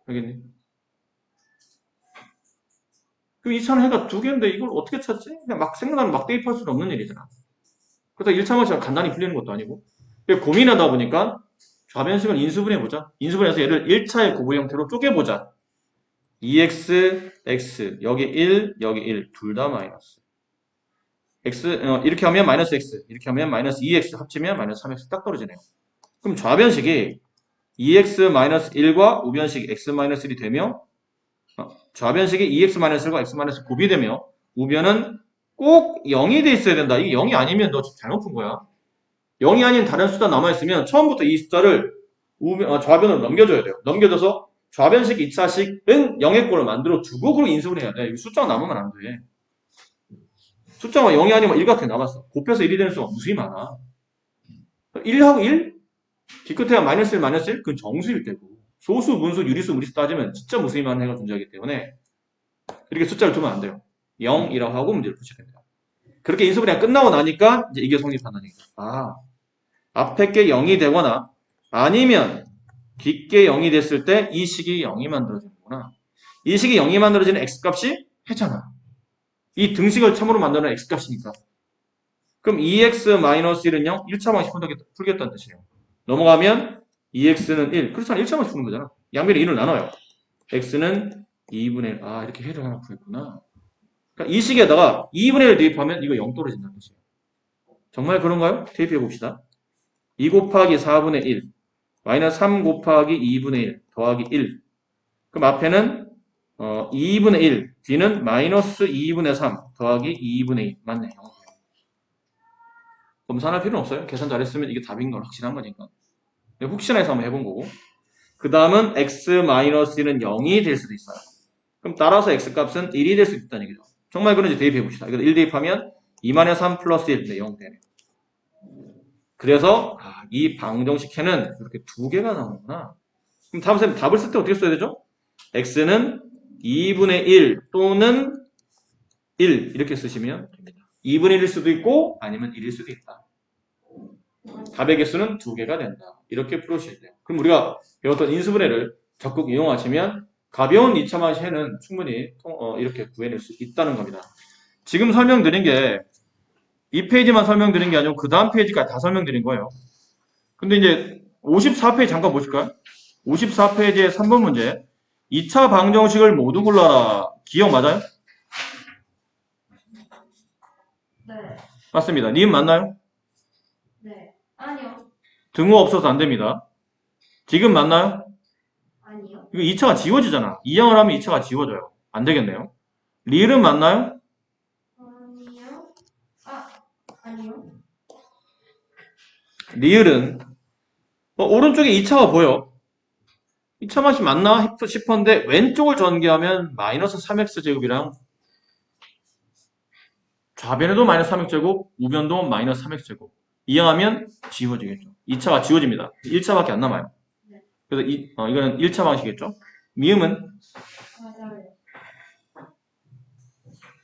알겠니? 그럼 2차는 해가 두 개인데 이걸 어떻게 찾지? 그냥 막 생각나면 막 대입할 수는 없는 일이잖아. 그래서 1차 방식은 간단히 풀리는 것도 아니고 고민하다 보니까 좌변식을 인수분해보자. 인수분해해서 얘를 1차의 고부 형태로 쪼개보자. 2x, x, 여기 1, 여기 1, 둘 다 마이너스. x, 이렇게 하면 마이너스 x, 이렇게 하면 마이너스 2x 합치면 마이너스 3x 딱 떨어지네요. 그럼 좌변식이 2x 마이너스 1과 우변식이 x 마이너스 1이 되며 좌변식이 2x 마이너스 1과 x 마이너스 곱이 되며 우변은 꼭 0이 돼 있어야 된다. 이게 0이 아니면 너 잘못 푼 거야. 0이 아닌 다른 숫자 남아있으면 처음부터 이 숫자를 좌변으로 넘겨줘야 돼요. 넘겨줘서 좌변식 2차식은 0의 꼴을 만들어 두고 그걸 인수를 해야 돼. 숫자가 남으면 안 돼. 숫자가 0이 아니면 1 같은 게 남았어. 곱해서 1이 되는 수가 무수히 많아. 1하고 1? 기껏해야 마이너스 1, 마이너스 1? 그건 정수일 때고. 소수, 문수, 유리수, 무리수 따지면 진짜 무수히 많은 해가 존재하기 때문에 이렇게 숫자를 두면 안 돼요. 0이라고 하고 문제를 푸셔야 됩니다. 그렇게 인수분해가 끝나고 나니까 이제 이게 성립한다는 얘기죠. 앞에 게 0이 되거나 아니면 뒷게 0이 됐을 때 이 식이 0이 만들어지는구나. 이 식이 0이 만들어지는 x값이 해잖아. 이 등식을 참으로 만드는 x값이니까. 그럼 2x-1은 0? 1차 방식 풀겠다는 뜻이에요. 넘어가면 2x는 1. 그렇잖아. 1차 방식 푸는 거잖아. 양변에 1을 나눠요. x는 2분의 1. 이렇게 해를 하나 구했구나. 그러니까 이 식에다가 2분의 1 대입하면 이거 0 떨어진다는 뜻이에요. 정말 그런가요? 대입해 봅시다. 2 곱하기 4분의 1 마이너스 3 곱하기 2분의 1 더하기 1. 그럼 앞에는 2분의 1 뒤는 마이너스 2분의 3 더하기 2분의 2 맞네요. 검사할 필요는 없어요. 계산 잘했으면 이게 답인 걸 확실한 거니까. 혹시나 해서 한번 해본 거고. 그 다음은 x-1은 0이 될 수도 있어요. 그럼 따라서 x값은 1이 될 수도 있다는 얘기죠. 정말 그런지 대입해 봅시다. 이거 1 대입하면 2-3 플러스 1, 네, 0 되네. 그래서 이 방정식해는 이렇게 두 개가 나오는구나. 그럼 다음 쌤 답을 쓸 때 어떻게 써야 되죠? x는 2분의 1 또는 1 이렇게 쓰시면 됩니다. 2분의 1일 수도 있고 아니면 1일 수도 있다. 답의 개수는 두 개가 된다. 이렇게 풀으셔야 돼요. 그럼 우리가 배웠던 인수분해를 적극 이용하시면 가벼운 2차 방식 해는 충분히 이렇게 구해낼 수 있다는 겁니다. 지금 설명드린 게 이 페이지만 설명드린 게 아니고 그 다음 페이지까지 다 설명드린 거예요. 근데 이제 54페이지 잠깐 보실까요? 54페이지의 3번 문제. 2차 방정식을 모두 골라라. 기억 맞아요? 네. 맞습니다. 님 맞나요? 네. 아니요. 등호 없어서 안 됩니다. 지금 맞나요? 아니요. 이거 2차가 지워지잖아. 이항을 하면 2차가 지워져요. 안 되겠네요. 리을은 맞나요? 아니요. 아, 아니요. 리을은 오른쪽에 2차가 보여. 2차 맛이 맞나 싶었는데 왼쪽을 전개하면 마이너스 3x 제곱이랑 좌변에도 마이너스 3x 제곱, 우변도 마이너스 3x 제곱. 이항하면 지워지겠죠. 2차가 지워집니다. 1차밖에 안 남아요. 네. 그래서 이거는 1차 방식이겠죠. 미음은 맞아요.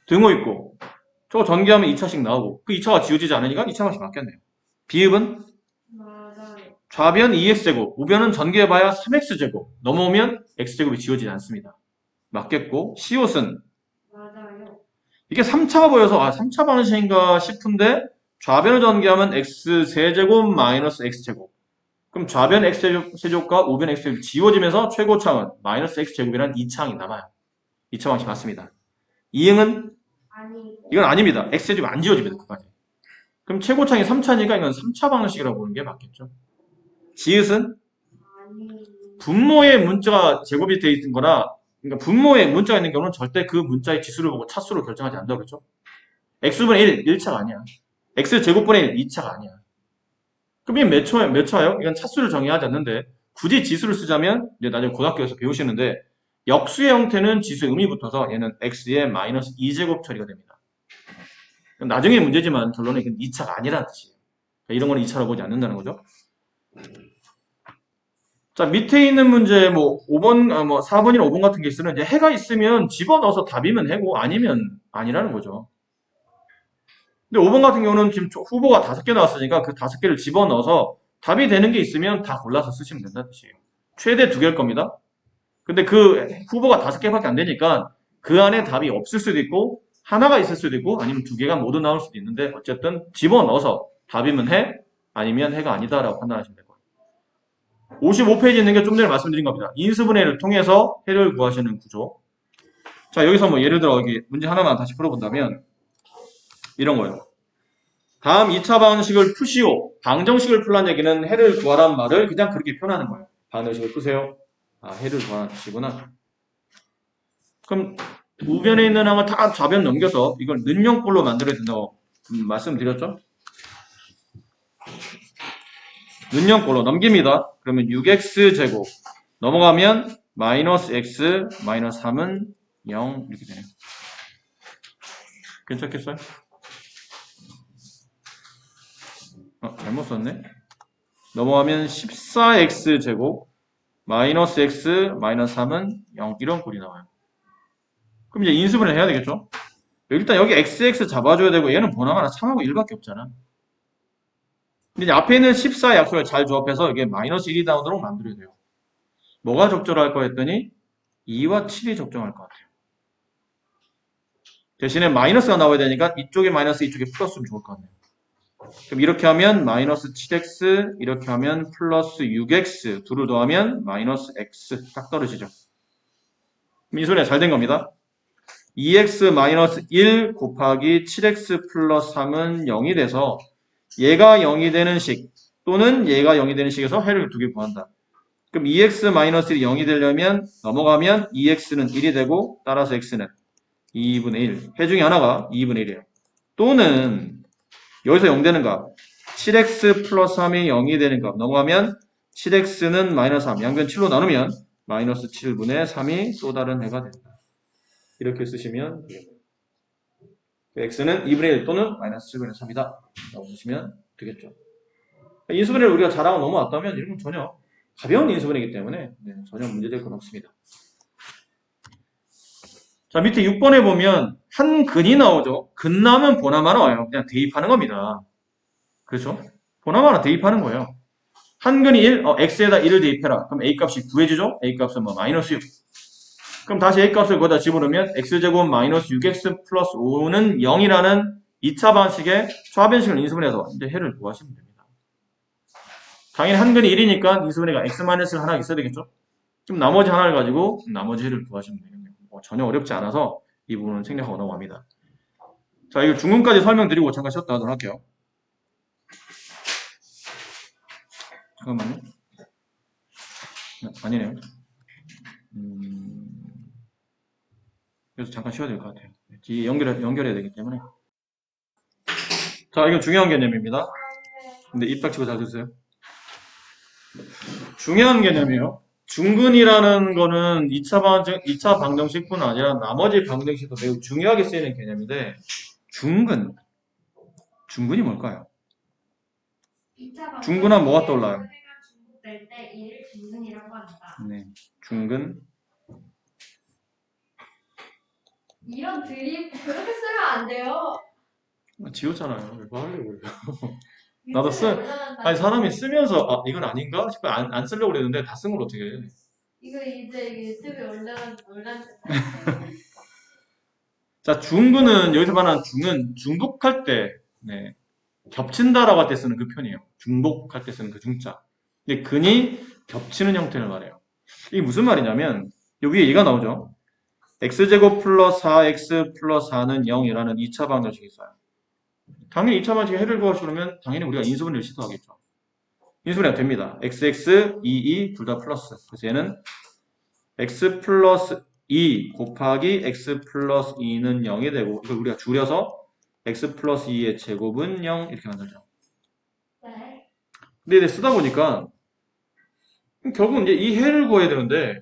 등호 있고 저거 전개하면 2차씩 나오고 그 2차가 지워지지 않으니까 2차 방식 맞겠네요. 비읍은 맞아요. 좌변 2x제곱, 우변은 전개해봐야 3x제곱. 넘어오면 x제곱이 지워지지 않습니다. 맞겠고 시옷은 맞아요. 이게 3차가 보여서 3차 방식인가 싶은데 좌변을 전개하면 x 세제곱 마이너스 x제곱. 그럼 좌변 x제곱과 우변 x제곱이 지워지면서 최고차은 마이너스 x제곱이라는 2차항이 남아요. 2차 방식 맞습니다. 이응은 아니. 이건 아닙니다. x제곱이 안 지워집니다. 끝까지. 그럼 최고차항이 3차니까 이건 3차 방식이라고 보는 게 맞겠죠. 지읒은 아니. 분모의 문자가 제곱이 되어 있는 거라 그러니까 분모에 문자가 있는 경우는 절대 그 문자의 지수를 보고 차수를 결정하지 않는다고 그랬죠. x분의 1, 1차가 아니야. x제곱분의 1, 2차가 아니야. 그럼 이게 몇 차예요? 이건 차수를 정의하지 않는데 굳이 지수를 쓰자면 이제 나중에 고등학교에서 배우시는데 역수의 형태는 지수의 음이 붙어서 얘는 x의 마이너스 2제곱 처리가 됩니다. 나중에 문제지만 결론은 이건 2차가 아니라는 뜻이에요. 그러니까 이런 거는 2차로 보지 않는다는 거죠. 자, 밑에 있는 문제, 5번, 4번이나 5번 같은 케이스는 이제 해가 있으면 집어넣어서 답이면 해고, 아니면 아니라는 거죠. 근데 5번 같은 경우는 지금 후보가 5개 나왔으니까 그 5개를 집어넣어서 답이 되는 게 있으면 다 골라서 쓰시면 된다는 뜻이에요. 최대 2개일 겁니다. 근데 그 후보가 5개밖에 안 되니까 그 안에 답이 없을 수도 있고, 하나가 있을 수도 있고, 아니면 2개가 모두 나올 수도 있는데, 어쨌든 집어넣어서 답이면 해, 아니면 해가 아니다라고 판단하시면 돼요. 55페이지에 있는 게 좀 전에 말씀드린 겁니다. 인수분해를 통해서 해를 구하시는 구조. 자, 여기서 예를 들어 여기 문제 하나만 다시 풀어본다면 이런 거예요. 다음 2차 방식을 푸시오. 방정식을 풀란 얘기는 해를 구하란 말을 그냥 그렇게 표현하는 거예요. 방정식을 푸세요. 해를 구하는 뜻이구나. 그럼 우변에 있는 항을 다 좌변 넘겨서 이걸 는형꼴로 만들어야 된다고 말씀드렸죠? 는형꼴로 넘깁니다. 그러면 6x제곱 넘어가면 마이너스 x 마이너스 3은 0 이렇게 되네요. 괜찮겠어요? 잘못 썼네. 넘어가면 14x제곱 마이너스 x 마이너스 3은 0 이런 꼴이 나와요. 그럼 이제 인수분해 해야 되겠죠? 일단 여기 xx 잡아줘야 되고 얘는 번호가 3하고 1밖에 없잖아. 근데 이제 앞에 있는 14 약속을 잘 조합해서 이게 마이너스 1이 나오도록 만들어야 돼요. 뭐가 적절할 거 했더니 2와 7이 적정할 것 같아요. 대신에 마이너스가 나와야 되니까 이쪽에 마이너스 이쪽에 플러스면 좋을 것 같네요. 그럼 이렇게 하면 마이너스 7x 이렇게 하면 플러스 6x 둘을 더하면 마이너스 x 딱 떨어지죠. 민소리가 잘 된 겁니다. 2x 마이너스 1 곱하기 7x 플러스 3은 0이 돼서 얘가 0이 되는 식 또는 얘가 0이 되는 식에서 해를 2개 구한다. 그럼 2x 마이너스 1이 0이 되려면 넘어가면 2x는 1이 되고 따라서 x는 2분의 1. 해 중에 하나가 2분의 1이에요. 또는 여기서 0 되는 값 7x 플러스 3이 0이 되는 값 넘어가면 7x는 마이너스 3 양변 7로 나누면 마이너스 7분의 3이 또 다른 해가 된다. 이렇게 쓰시면 되겠네요. x는 2분의 1 또는 마이너스 7분의 3이다 라고 보시면 되겠죠. 인수분해를 우리가 잘하고 넘어왔다면 이런 건 전혀 가벼운 인수분해이기 때문에 전혀 문제될 건 없습니다. 자, 밑에 6번에 보면 한 근이 나오죠. 근 나오면 보나마나 와요. 그냥 대입하는 겁니다. 그렇죠? 보나마나 대입하는 거예요. 한 근이 1, x에다 1을 대입해라. 그럼 a 값이 구해지죠? a 값은 마이너스 6. 그럼 다시 a 값을 거기다 집어넣으면 x제곱 마이너스 6x 플러스 5는 0이라는 2차 방식의 좌변식을 인수분해해서 이제 해를 구하시면 됩니다. 당연히 한 근이 1이니까 인수분해가 x-를 하나 있어야 되겠죠? 그럼 나머지 하나를 가지고 나머지 해를 구하시면 되겠네요. 전혀 어렵지 않아서 이 부분은 생략하고 넘어갑니다. 자, 이거 중근까지 설명드리고 잠깐 쉬었다 하도록 할게요. 잠깐만요. 아니네요. 그래서 잠깐 쉬어야 될 것 같아요. 뒤에 연결해야 되기 때문에. 자, 이건 중요한 개념입니다. 근데 입 닥치고 잘 들으세요. 중요한 개념이에요. 중근이라는 거는 2차 방정식뿐 아니라 나머지 방정식도 매우 중요하게 쓰이는 개념인데, 중근이 뭘까요? 중근하면 뭐가 떠올라요? 해가 중복될 때 이를 중근이라고 한다. 네, 중근. 이런 드립 그렇게 쓰면 안 돼요. 지웠잖아요. 왜 하려고 그래요? 유튜브에 쓰- 올라간다. 아니, 사람이 쓰면서, 아, 이건 아닌가? 싶어 안 쓰려고 그랬는데, 다 쓴 걸 어떻게 해. 이거 이제 유튜브에 올라간 자, 중근은, 여기서 말하는 중은 중복할 때, 네, 겹친다라고 할 때 쓰는 그 편이에요. 중복할 때 쓰는 그 중자. 근데 근이 겹치는 형태를 말해요. 이게 무슨 말이냐면, 여기 얘가 나오죠. x제곱 플러스 4x 플러스 4는 0이라는 2차 방정식이 있어요. 당연히 2차 방정식 해를 구하시고 그러면 당연히 우리가 인수분해를 시도하겠죠. 인수분해가 됩니다. xx, 2, 둘 다 플러스. 그래서 얘는 x 플러스 2 곱하기 x 플러스 2는 0이 되고, 이걸 우리가 줄여서 x 플러스 2의 제곱은 0 이렇게 만들죠. 네. 근데 이제 쓰다 보니까 결국은 이제 이 해를 구해야 되는데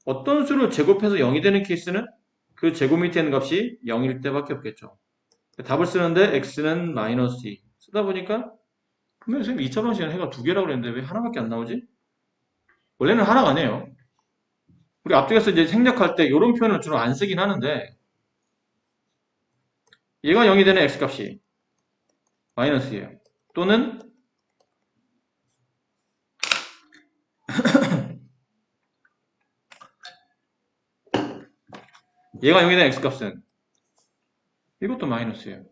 어떤 수를 제곱해서 0이 되는 케이스는 그 제곱 밑에 있는 값이 0일 때밖에 없겠죠. 답을 쓰는데 x는 마이너스 2 쓰다 보니까 분명히 선생님 2차 방식은 해가 두 개라고 그랬는데 왜 하나밖에 안 나오지? 원래는 하나가 아니에요. 우리 앞쪽에서 이제 생략할 때 이런 표현을 주로 안 쓰긴 하는데 얘가 0이 되는 x값이 마이너스예요. 또는 얘가 0이 되는 x값은 이것도 마이너스예요.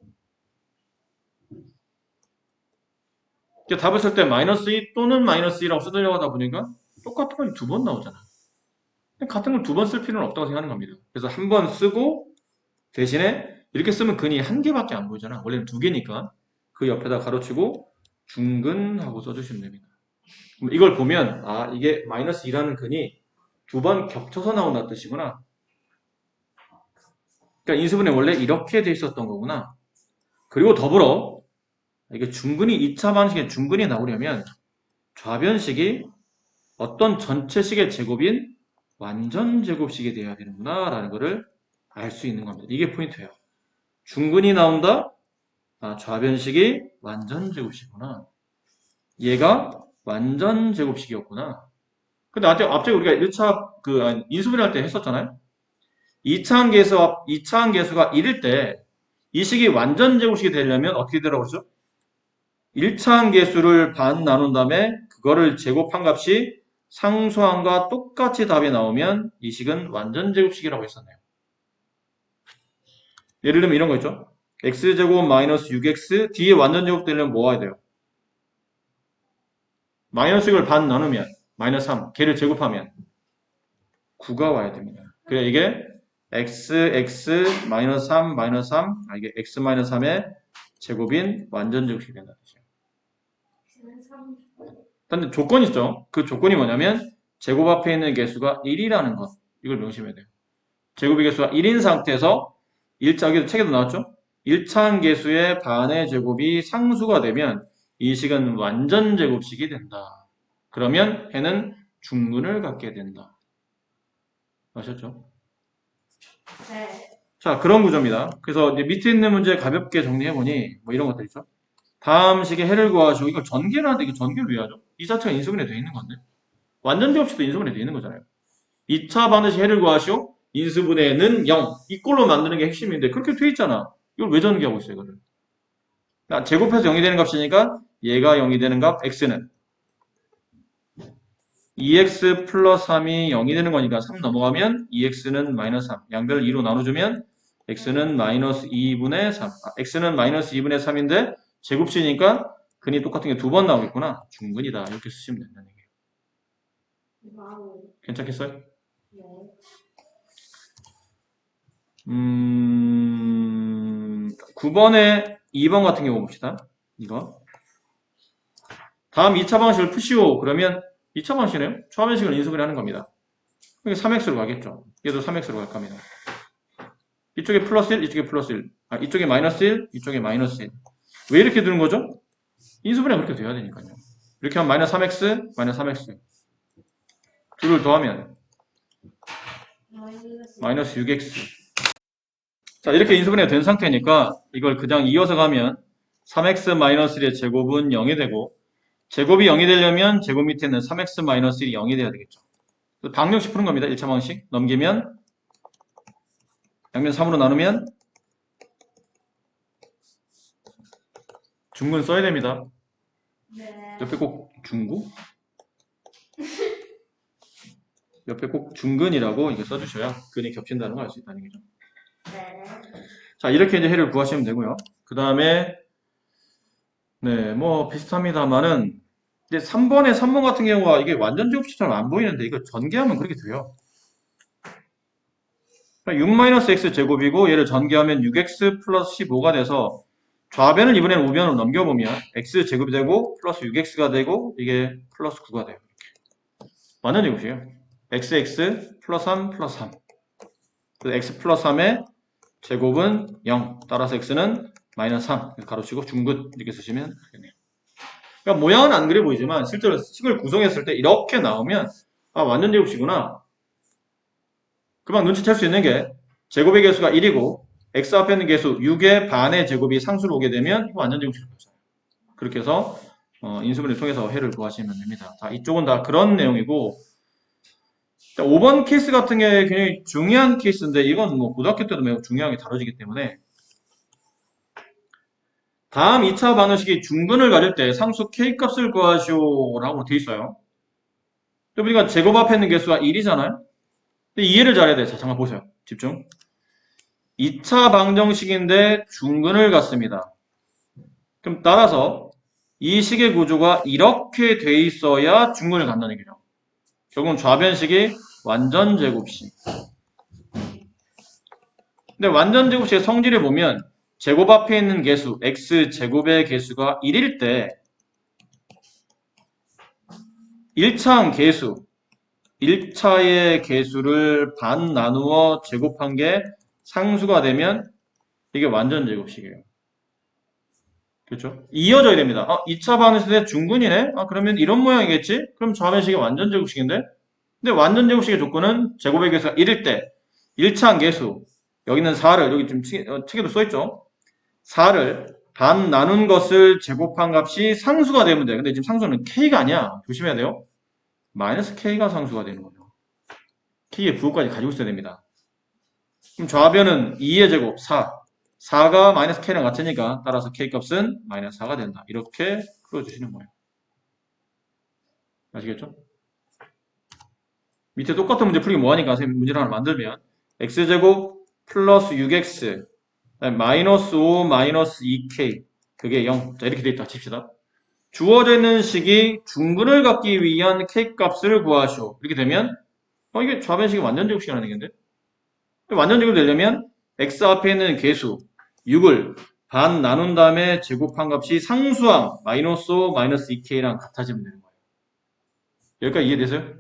이제 답을 쓸 때 마이너스 2 또는 마이너스 2라고 쓰려고 하다 보니까 똑같은 건 두 번 나오잖아. 같은 걸 두 번 쓸 필요는 없다고 생각하는 겁니다. 그래서 한 번 쓰고 대신에 이렇게 쓰면 근이 한 개밖에 안 보이잖아. 원래는 두 개니까 그 옆에다 가로치고 중근하고 써주시면 됩니다. 그럼 이걸 보면 아 이게 마이너스 2라는 근이 두 번 겹쳐서 나온다는 뜻이구나. 그러니까 인수분해 원래 이렇게 돼 있었던 거구나. 그리고 더불어 이게 중근이 2차 방식의 중근이 나오려면 좌변식이 어떤 전체식의 제곱인 완전 제곱식이 되어야 되는구나 라는 것을 알 수 있는 겁니다. 이게 포인트예요. 중근이 나온다. 아, 좌변식이 완전 제곱식이구나. 얘가 완전 제곱식이었구나. 근데 앞쪽에 우리가 1차 인수분해 할 때 했었잖아요. 2차항 계수가 1일 때 이 식이 완전 제곱식이 되려면 어떻게 되라고 그러죠? 1차항 계수를 반 나눈 다음에 그거를 제곱한 값이 상수항과 똑같이 답이 나오면 이 식은 완전 제곱식이라고 했었네요. 예를 들면 이런 거 있죠? x제곱 마이너스 6x 뒤에 완전 제곱 되려면 뭐 와야 돼요? 마이너스 6을 반 나누면 마이너스 3 걔를 제곱하면 9가 와야 됩니다. 그래 이게 x 마이너스 3 마이너스 3 이게 x 마이너스 3의 제곱인 완전 제곱식이 된다는 뜻이에요. 근데 조건이 있죠. 그 조건이 뭐냐면 제곱 앞에 있는 개수가 1이라는 것. 이걸 명심해야 돼요. 제곱의 개수가 1인 상태에서 1차, 책에도 나왔죠? 1차항 개수의 반의 제곱이 상수가 되면 이 식은 완전 제곱식이 된다. 그러면 해는 중근을 갖게 된다. 아셨죠? 네. 자, 그런 구조입니다. 그래서 이제 밑에 있는 문제 가볍게 정리해보니 뭐 이런 것들 있죠? 다음 식의 해를 구하시고 이걸 전개를 하는데 이거 전개를 왜 하죠? 이 자체가 인수분해 되어 있는 건데. 완전 제곱식도 인수분해 되어 있는 거잖아요. 2차 반드시 해를 구하시오. 인수분해는 0. 이꼴로 만드는 게 핵심인데 그렇게 돼 있잖아. 이걸 왜 전개하고 있어요, 이거를? 제곱해서 0이 되는 값이니까 얘가 0이 되는 값 x는 2x 플러스 3이 0이 되는 거니까 3 넘어가면 2x는 마이너스 3. 양변을 2로 나눠주면 x는 마이너스 2분의 3. x는 마이너스 2분의 3인데 제곱식이니까 근이 똑같은 게 두 번 나오겠구나. 중근이다. 이렇게 쓰시면 된다는 얘기예요. 와우. 괜찮겠어요? 네. 9번에 2번 같은 경우 봅시다. 이거. 다음 2차 방식을 푸시오. 그러면 2차 방식이네요. 초합변식을 인수분해 하는 겁니다. 이게 3x로 가겠죠. 얘도 3x로 갈 겁니다. 이쪽에 플러스 1, 이쪽에 플러스 1. 아, 이쪽에 마이너스 1, 이쪽에 마이너스 1. 왜 이렇게 두는 거죠? 인수분해 그렇게 돼야 되니까요. 이렇게 하면 마이너스 3x, 마이너스 3x. 둘을 더하면 마이너스 6x. 자, 이렇게 인수분해가 된 상태니까 이걸 그냥 이어서 가면 3x 마이너스 1의 제곱은 0이 되고 제곱이 0이 되려면 제곱 밑에는 3x 마이너스 1이 0이 돼야 되겠죠. 방정식 푸는 겁니다. 1차 방식. 넘기면 양면 3으로 나누면 중근 써야 됩니다. 네. 옆에 꼭 중구? 옆에 꼭 중근이라고 이게 써주셔야 근이 겹친다는 걸 알 수 있다는 얘기죠. 네. 자, 이렇게 이제 해를 구하시면 되고요. 그 다음에 네, 뭐 비슷합니다만은 이제 3번의 3번 같은 경우가 이게 완전 제곱식처럼 안 보이는데 이거 전개하면 그렇게 돼요. 6-x 제곱이고 얘를 전개하면 6x 플러스 15가 돼서 좌변을 이번에는 우변으로 넘겨보면 x 제곱이 되고 플러스 6x가 되고 이게 플러스 9가 돼요. 완전 제곱이에요. xx 플러스 3 플러스 3. 그래서 x 플러스 3의 제곱은 0. 따라서 x는 마이너스 3. 가로치고 중근 이렇게 쓰시면 되겠네요. 그러니까 모양은 안 그래 보이지만 실제로 식을 구성했을 때 이렇게 나오면 아 완전 제곱이구나. 금방 눈치챌 수 있는 게 제곱의 개수가 1이고 x 앞에 있는 개수 6의 반의 제곱이 상수로 오게 되면 이거 완전 제곱식이 되죠. 그렇게 해서 인수분해 통해서 해를 구하시면 됩니다. 자, 이쪽은 다 그런 내용이고 자, 5번 케이스 같은 게 굉장히 중요한 케이스인데 이건 뭐 고등학교 때도 매우 중요하게 다뤄지기 때문에 다음 2차 방정식이 중근을 가질 때 상수 k값을 구하시오라고 돼 있어요. 우리가 제곱 앞에 있는 개수가 1이잖아요. 근데 이해를 잘해야 돼. 자, 잠깐 보세요. 집중. 2차 방정식인데 중근을 갖습니다. 그럼 따라서 이 식의 구조가 이렇게 돼 있어야 중근을 갖는 얘기죠. 결국은 좌변식이 완전 제곱식. 근데 완전 제곱식의 성질을 보면 제곱 앞에 있는 개수 x 제곱의 개수가 1일 때 1차항 개수 1차의 개수를 반 나누어 제곱한 게 상수가 되면 이게 완전 제곱식이에요. 그렇죠? 이어져야 됩니다. 2차 방정식의 중근이네? 그러면 이런 모양이겠지? 그럼 좌변식이 완전 제곱식인데? 근데 완전 제곱식의 조건은 제곱의 개수가 1일 때 1차항 개수 여기는 4를 여기 좀 책에도 써있죠? 4를 반 나눈 것을 제곱한 값이 상수가 되면 돼. 근데 지금 상수는 k가 아니야. 조심해야 돼요. 마이너스 k가 상수가 되는 거죠. k의 부호까지 가지고 있어야 됩니다. 그럼 좌변은 2의 제곱 4. 4가 마이너스 k랑 같으니까 따라서 k값은 마이너스 4가 된다. 이렇게 풀어주시는 거예요. 아시겠죠? 밑에 똑같은 문제 풀기 뭐하니까 선생님 문제를 하나 만들면 x제곱 플러스 6x 마이너스 5 마이너스 2k 그게 0. 자, 이렇게 돼 있다 칩시다. 주어져 있는 식이 중근을 갖기 위한 k값을 구하시오. 이렇게 되면 이게 좌변식이 완전 제곱식이라는 얘기인데 완전 제곱이 되려면 x 앞에 있는 개수 6을 반 나눈 다음에 제곱한 값이 상수항 마이너스 5 마이너스 2k랑 같아지면 되는 거예요. 여기까지 이해되세요?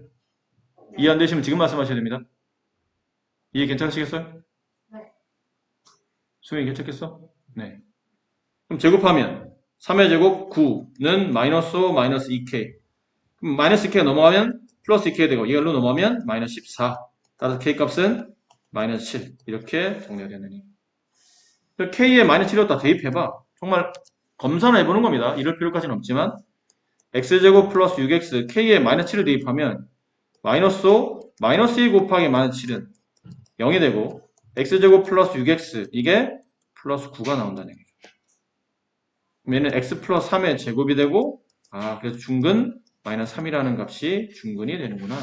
이해 안 되시면 지금 말씀하셔야 됩니다. 이해 괜찮으시겠어요? 네. 수명이 괜찮겠어? 네. 그럼 제곱하면 3의 제곱 9는 마이너스 5 마이너스 2k 그럼 마이너스 2k가 넘어가면 플러스 2k 되고 이걸로 넘어가면 마이너스 14 따라서 k값은 마이너스 7 이렇게 정리가 되느니 k에 마이너스 7을 다 대입해봐. 정말 검사를 해보는 겁니다. 이럴 필요까지는 없지만 x제곱 플러스 6x k에 마이너스 7을 대입하면 마이너스 5 마이너스 2 곱하기 마이너스 7은 0이 되고 x제곱 플러스 6x 이게 플러스 9가 나온다는 얘기죠. 그럼 얘는 x 플러스 3의 제곱이 되고 그래서 중근 마이너스 3이라는 값이 중근이 되는구나.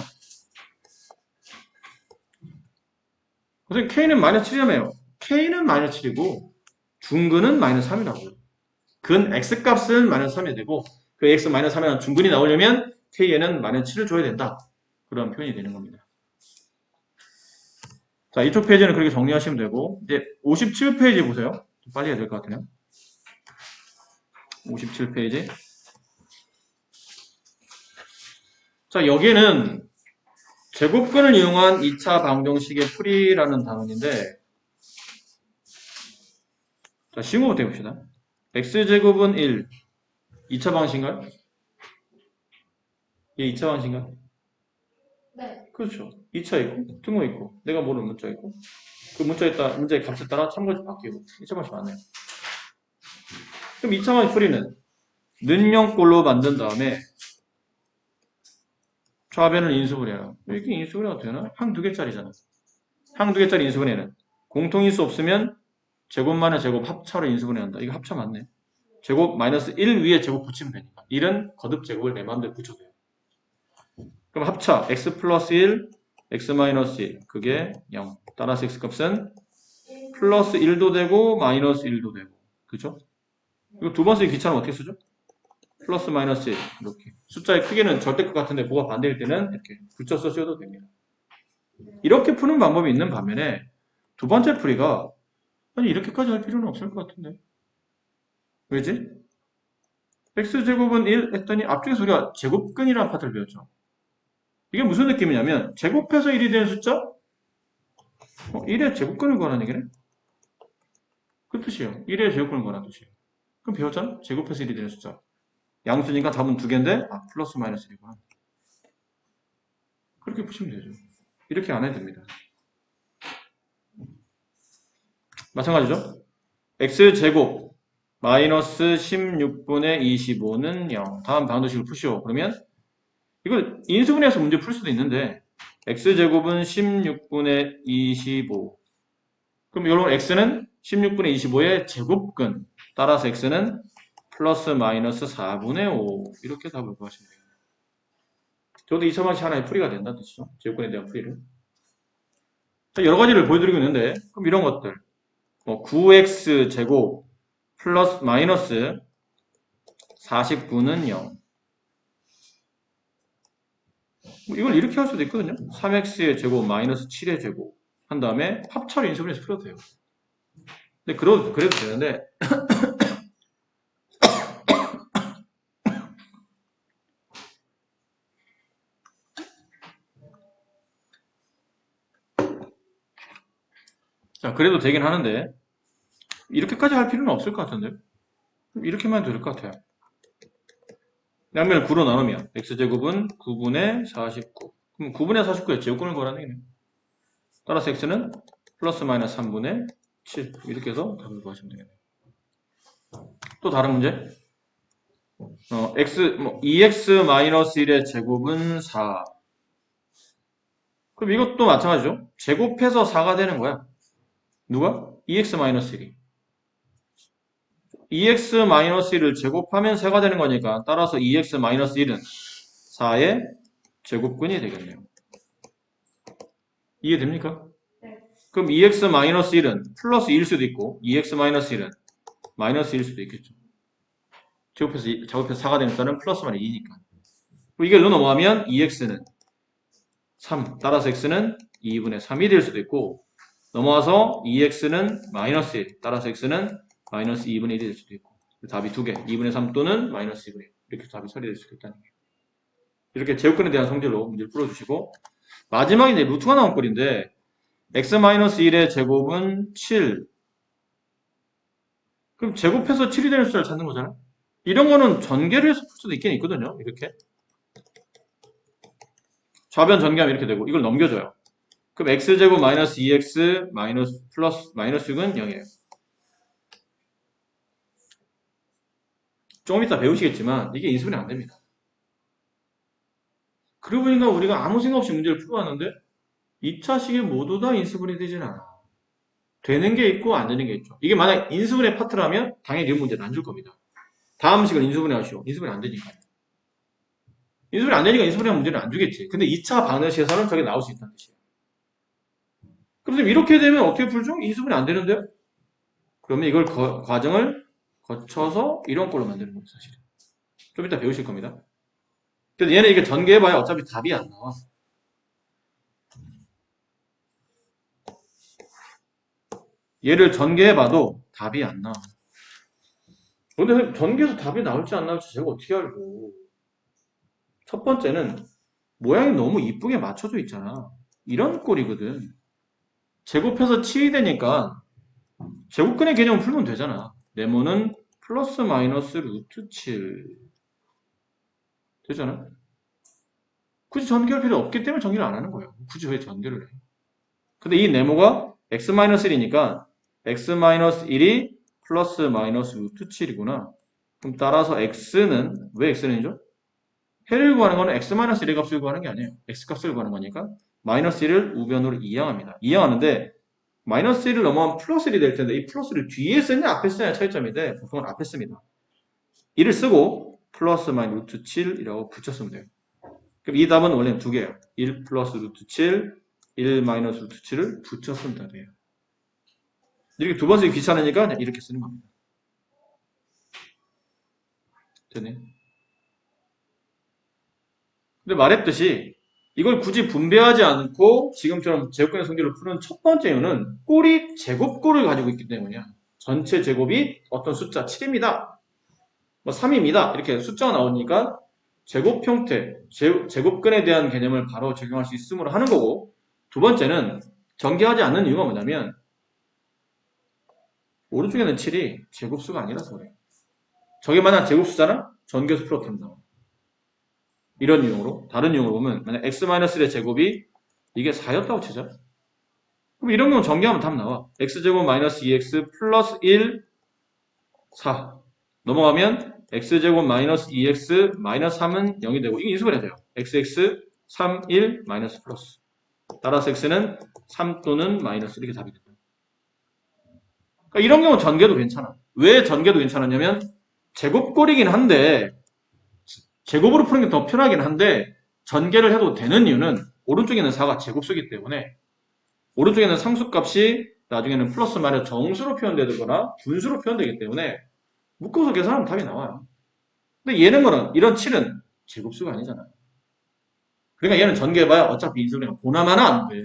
선생님 k는 마이너스 7이라며요. k는 마이너스 7이고 중근은 마이너스 3이라고요. 근 x값은 마이너스 3이 되고 그 x 마이너스 3이라는 중근이 나오려면 k에는 마이너스 7을 줘야 된다. 그런 표현이 되는 겁니다. 자, 이쪽 페이지는 그렇게 정리하시면 되고 이제 57페이지 보세요. 좀 빨리 해야 될 것 같으네요. 57페이지. 자, 여기에는 제곱근을 이용한 2차 방정식의 풀이라는 단원인데, 자, 쉬운 거부터 해봅시다. x제곱은 1. 2차 방식인가요? 예, 2차 방식인가요? 네. 그렇죠. 2차 있고, 등호 있고, 내가 모르는 문자 있고, 그 문자의 값에 따라 참고지 바뀌고, 2차 방식 맞나요? 그럼 2차 방식 풀이는 는영꼴로 만든 다음에 좌변을 인수분해해라. 이렇게 인수분해가 되나? 항 두 개짜리잖아. 항 두 개짜리 인수분해는 공통인수 없으면 제곱만의 제곱 합차로 인수분해한다. 이거 합차 맞네. 제곱 마이너스 1 위에 제곱 붙이면 되니까. 1은 거듭 제곱을 내 마음대로 붙여도 돼요. 그럼 합차 x 플러스 1, x 마이너스 1 그게 0. 따라서 x 값은 플러스 1도 되고 마이너스 1도 되고. 그죠? 이거 두 번 쓰기 귀찮으면 어떻게 쓰죠? 플러스 마이너스 1 이렇게. 숫자의 크기는 절대값 같은데 뭐가 반대일 때는 이렇게 붙여서 쓰셔도 됩니다. 이렇게 푸는 방법이 있는 반면에 두 번째 풀이가 아니 이렇게까지 할 필요는 없을 것 같은데. 왜지? x제곱은 1 했더니 앞쪽에서 우리가 제곱근이라는 파트를 배웠죠. 이게 무슨 느낌이냐면 제곱해서 1이 되는 숫자? 1의 제곱근을 구하는 얘기네? 그 뜻이에요. 1의 제곱근을 구하는 뜻이에요. 그럼 배웠잖아? 제곱해서 1이 되는 숫자. 양수니까 답은 두 개인데 플러스 마이너스 1이구나. 그렇게 푸시면 되죠. 이렇게 안 해도 됩니다. 마찬가지죠? x제곱 마이너스 16분의 25는 0. 다음 방정식을 푸시오. 그러면 이걸 인수분해해서 문제 풀 수도 있는데 x제곱은 16분의 25. 그럼 여러분 x는 16분의 25의 제곱근. 따라서 x는 플러스 마이너스 4분의 5. 이렇게 답을 구하시면 돼요. 저도 2차 방식 하나의 풀이가 된다는 뜻이죠. 제곱근에 대한 풀이를. 자, 여러 가지를 보여드리고 있는데 그럼 이런 것들 9x 제곱 플러스 마이너스 49는 0. 이걸 이렇게 할 수도 있거든요. 3x의 제곱 마이너스 7의 제곱 한 다음에 합차로 인수분해서 풀어도 돼요. 근데 그래도 되는데 자 그래도 되긴 하는데 이렇게까지 할 필요는 없을 것 같은데 이렇게만 해도 될 것 같아요. 양면을 9로 나누면 x제곱은 9분의 49. 그럼 9분의 49의 제곱근을 구하라는 얘기네. 따라서 x는 플러스 마이너스 3분의 7 이렇게 해서 답을 구하시면 되겠네요. 또 다른 문제 2x 마이너스 1의 제곱은 4. 그럼 이것도 마찬가지죠. 제곱해서 4가 되는 거야. 누가? 2x 마이너스 1이. 2x 마이너스 1을 제곱하면 4가 되는 거니까 따라서 2x 마이너스 1은 4의 제곱근이 되겠네요. 이해됩니까? 네. 그럼 2x 마이너스 1은 플러스 2일 수도 있고 2x 마이너스 1은 마이너스 1일 수도 있겠죠. 제곱해서 4가 되는 숫자는 플러스 마이너스 2니까. 이걸 넘어가면 2x는 3, 따라서 x는 2분의 3이 될 수도 있고 넘어와서 2x는 마이너스 1, 따라서 x는 마이너스 2분의 1이 될 수도 있고 답이 두 개, 2분의 3 또는 마이너스 2분의 1 이렇게 답이 처리될 수 있다는 거예요. 이렇게 제곱근에 대한 성질로 문제를 풀어주시고 마지막에 이제 루트가 나온 꼴인데 x-1의 제곱은 7. 그럼 제곱해서 7이 되는 숫자를 찾는 거잖아요. 이런 거는 전개를 해서 풀 수도 있긴 있거든요. 이렇게 좌변 전개하면 이렇게 되고 이걸 넘겨줘요. 그럼 x제곱 마이너스 2x 마이너스 플러스 마이너스 6은 0이에요. 조금 이따 배우시겠지만 이게 인수분해 안 됩니다. 그러고 보니까 우리가 아무 생각 없이 문제를 풀어왔는데 2차식이 모두 다 인수분해 되진 않아. 되는 게 있고 안 되는 게 있죠. 이게 만약 인수분해 파트라면 당연히 이 문제는 안 줄 겁니다. 다음 식을 인수분해 하시오. 인수분해 안 되니까. 인수분해 안 되니까 인수분해 문제는 안 주겠지. 근데 2차 방정식에서는 저게 나올 수 있다는 뜻이에요. 그런데 이렇게 되면 어떻게 풀죠? 인수분해 안 되는데요? 그러면 이걸 과정을 거쳐서 이런 꼴로 만드는 거예요, 사실은. 좀 이따 배우실 겁니다. 그래서 얘는 이게 전개해봐야 어차피 답이 안 나와. 얘를 전개해봐도 답이 안 나와. 근데 전개해서 답이 나올지 안 나올지 제가 어떻게 알고. 첫 번째는 모양이 너무 이쁘게 맞춰져 있잖아. 이런 꼴이거든. 제곱해서 7이 되니까 제곱근의 개념을 풀면 되잖아. 네모는 플러스 마이너스 루트 7 되잖아. 굳이 전개할 필요 없기 때문에 전개를 안 하는 거예요. 굳이 왜 전개를 해? 근데 이 네모가 x-1이니까 x-1이 플러스 마이너스 루트 7이구나. 그럼 따라서 x는 왜 x는이죠? 해를 구하는 거는 x-1의 값을 구하는 게 아니에요. x값을 구하는 거니까 마이너스 1을 우변으로 이항합니다. 이항하는데 마이너스 1을 넘어가면 플러스 1이 될 텐데 이 플러스를 뒤에 쓰냐 앞에 쓰냐 차이점인데 보통은 앞에 씁니다. 1을 쓰고 플러스 마이너스 루트 7이라고 붙였으면 돼요. 그럼 이 답은 원래는 두 개예요. 1 플러스 루트 7, 1 마이너스 루트 7을 붙였으면 답이에요. 이렇게 두 번 쓰기 귀찮으니까 그냥 이렇게 쓰는 겁니다. 되네. 근데 말했듯이 이걸 굳이 분배하지 않고 지금처럼 제곱근의 성질을 푸는 첫 번째 이유는 꼴이 제곱꼴을 가지고 있기 때문이야. 전체 제곱이 어떤 숫자 7입니다. 뭐 3입니다. 이렇게 숫자가 나오니까 제곱 형태, 제곱근에 대한 개념을 바로 적용할 수 있음으로 하는 거고 두 번째는 전개하지 않는 이유가 뭐냐면 오른쪽에는 7이 제곱수가 아니라서 그래. 저게 만약 제곱수잖아? 전개수 풀어도 된다. 이런 유형으로 다른 유형으로 보면 만약 x-1의 제곱이 이게 4였다고 치자. 그럼 이런 경우 전개하면 답 나와. x제곱 마이너스 2x 플러스 1, 4 넘어가면 x제곱 마이너스 2x 마이너스 3은 0이 되고 이게 인수분해 돼요. xx 3, 1 마이너스 플러스 따라서 x는 3 또는 마이너스 이렇게 답이 된다. 그러니까 이런 경우 전개도 괜찮아. 왜 전개도 괜찮았냐면 제곱꼴이긴 한데 제곱으로 푸는 게 더 편하긴 한데 전개를 해도 되는 이유는 오른쪽에 있는 4가 제곱수기 때문에 오른쪽에 있는 상수값이 나중에는 플러스 마이너스 정수로 표현되거나 분수로 표현되기 때문에 묶어서 계산하면 답이 나와요. 근데 얘는 뭐는 이런 7은 제곱수가 아니잖아요. 그러니까 얘는 전개해봐야 어차피 인수분해가 보나마나 안 돼.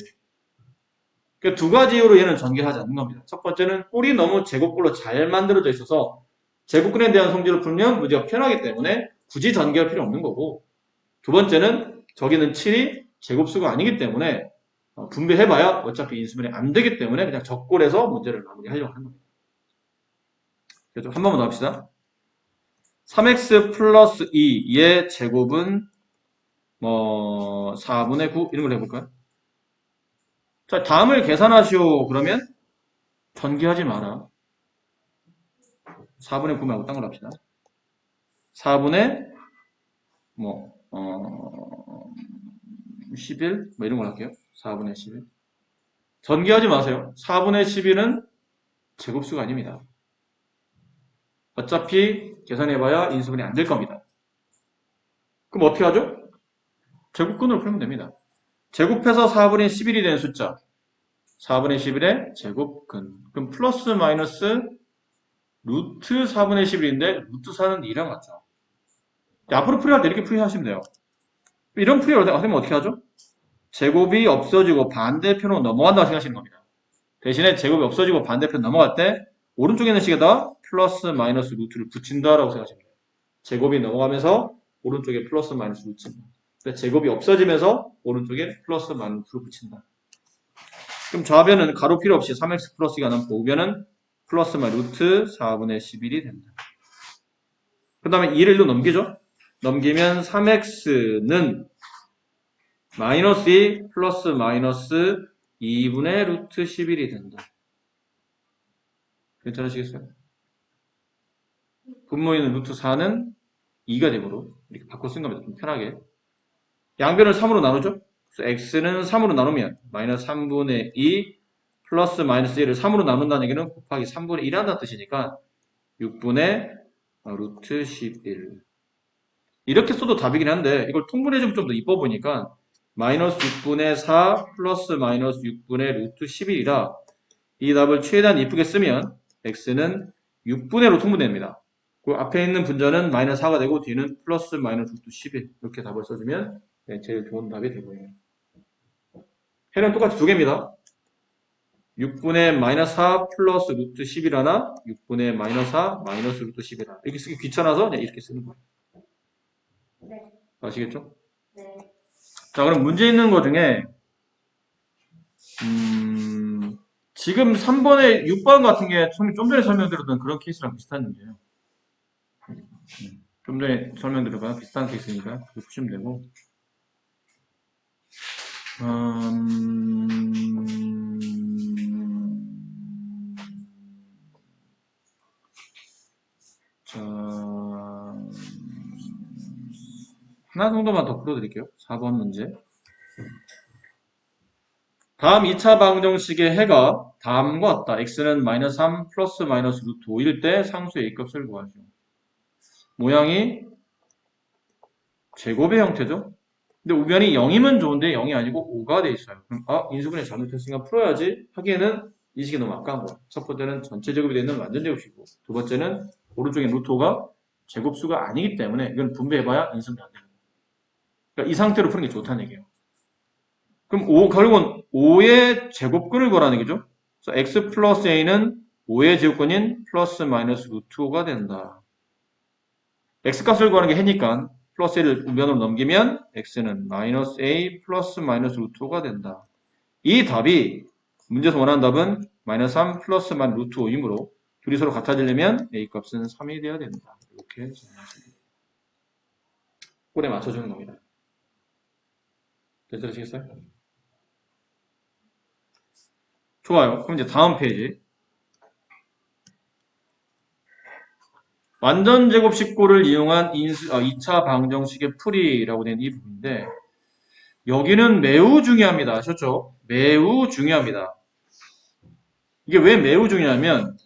그러니까 두 가지 이유로 얘는 전개하지 않는 겁니다. 첫 번째는 꼴이 너무 제곱꼴로 잘 만들어져 있어서 제곱근에 대한 성질을 풀면 문제가 편하기 때문에 굳이 전개할 필요 없는 거고 두 번째는 저기는 7이 제곱수가 아니기 때문에 분배해봐야 어차피 인수분해 안 되기 때문에 그냥 적골에서 문제를 마무리하려고 하는 겁니다. 그래서 한 번만 더 합시다. 3x 플러스 2의 제곱은 뭐 4분의 9 이런 걸 해볼까요? 자, 다음을 계산하시오. 그러면 전개하지 마라. 4분의 9 말고 딴 걸 합시다. 4분의 뭐 11? 뭐 이런 걸 할게요. 4분의 11. 전개하지 마세요. 4분의 11은 제곱수가 아닙니다. 어차피 계산해봐야 인수분해 안 될 겁니다. 그럼 어떻게 하죠? 제곱근으로 풀면 됩니다. 제곱해서 4분의 11이 된 숫자 4분의 11의 제곱근 그럼 플러스 마이너스 루트 4분의 11인데 루트 4는 2랑 같죠. 앞으로 풀이할 때 이렇게 풀이하시면 돼요. 이런 풀이를 어떻게 하죠? 제곱이 없어지고 반대편으로 넘어간다고 생각하시는 겁니다. 대신에 제곱이 없어지고 반대편 넘어갈 때 오른쪽에 있는 식에다 플러스 마이너스 루트를 붙인다라고 생각하시면 돼요. 제곱이 넘어가면서 오른쪽에 플러스 마이너스 붙인다. 제곱이 없어지면서 오른쪽에 플러스 마이너스를 붙인다. 그럼 좌변은 가로 필요 없이 3x 플러스 2가 남고 우변은 플러스 마이너스 루트 4분의 11이 됩니다. 그 다음에 2를 1로 넘기죠. 넘기면 3x는 마이너스 2 플러스 마이너스 2분의 루트 11이 된다. 괜찮으시겠어요? 분모에 루트 4는 2가 되므로 이렇게 바꿔 쓴 겁니다. 좀 편하게. 양변을 3으로 나누죠. 그래서 x는 3으로 나누면 마이너스 3분의 2 플러스 마이너스 1을 3으로 나눈다는 얘기는 곱하기 3분의 1 한다는 뜻이니까 6분의 루트 11 이렇게 써도 답이긴 한데 이걸 통분해주면 좀 더 이뻐 보니까 마이너스 6분의 4 플러스 마이너스 6분의 루트 11이라 이 답을 최대한 이쁘게 쓰면 x는 6분의로 통분됩니다. 그 앞에 있는 분자는 마이너스 4가 되고 뒤는 플러스 마이너스 루트 11 이렇게 답을 써주면 제일 좋은 답이 되고요. 해는 똑같이 두 개입니다. 6분의 마이너스 4 플러스 루트 11 하나 6분의 마이너스 4 마이너스 루트 11 하나 이렇게 쓰기 귀찮아서 그냥 이렇게 쓰는 거예요. 네. 아시겠죠? 네. 자, 그럼 문제 있는 거 중에, 지금 3번에 6번 같은 게 좀 전에 설명드렸던 그런 케이스랑 비슷한 문제예요. 좀 전에 설명드린 거랑 비슷한 케이스니까 그렇게 푸시면 되고. 자, 하나 정도만 더 풀어드릴게요. 4번 문제. 다음 2차 방정식의 해가 다음과 같다. x는 마이너스 3 플러스 마이너스 루트 5일 때 상수 a값을 구하죠. 모양이 제곱의 형태죠. 근데 우변이 0이면 좋은데 0이 아니고 5가 돼 있어요. 그럼 인수분해 잘못했으니까 풀어야지 하기에는 이 식이 너무 아까운 거야. 첫 번째는 전체 제곱이 되는 완전 제곱이고 두 번째는 오른쪽에 루트 5가 제곱수가 아니기 때문에 이건 분배해봐야 인수분해 안 되는 거야. 그러니까 이 상태로 푸는 게 좋다는 얘기예요. 그럼 결국은 5의 제곱근을 구하라는 얘기죠. 그래서 x 플러스 a는 5의 제곱근인 플러스 마이너스 루트 5가 된다. x값을 구하는 게 해니까 플러스 a를 우변으로 넘기면 x는 마이너스 a 플러스 마이너스 루트 5가 된다. 이 답이 문제에서 원하는 답은 마이너스 3 플러스 마이너스 루트 5이므로 둘이 서로 같아지려면 a 값은 3이 되어야 된다. 이렇게 정리하시면 꼴에 맞춰주는 겁니다. 괜찮으시겠어요? 좋아요. 그럼 이제 다음 페이지. 완전제곱식꼴을 이용한 2차 방정식의 풀이라고 된 이 부분인데 여기는 매우 중요합니다. 아셨죠? 매우 중요합니다. 이게 왜 매우 중요하면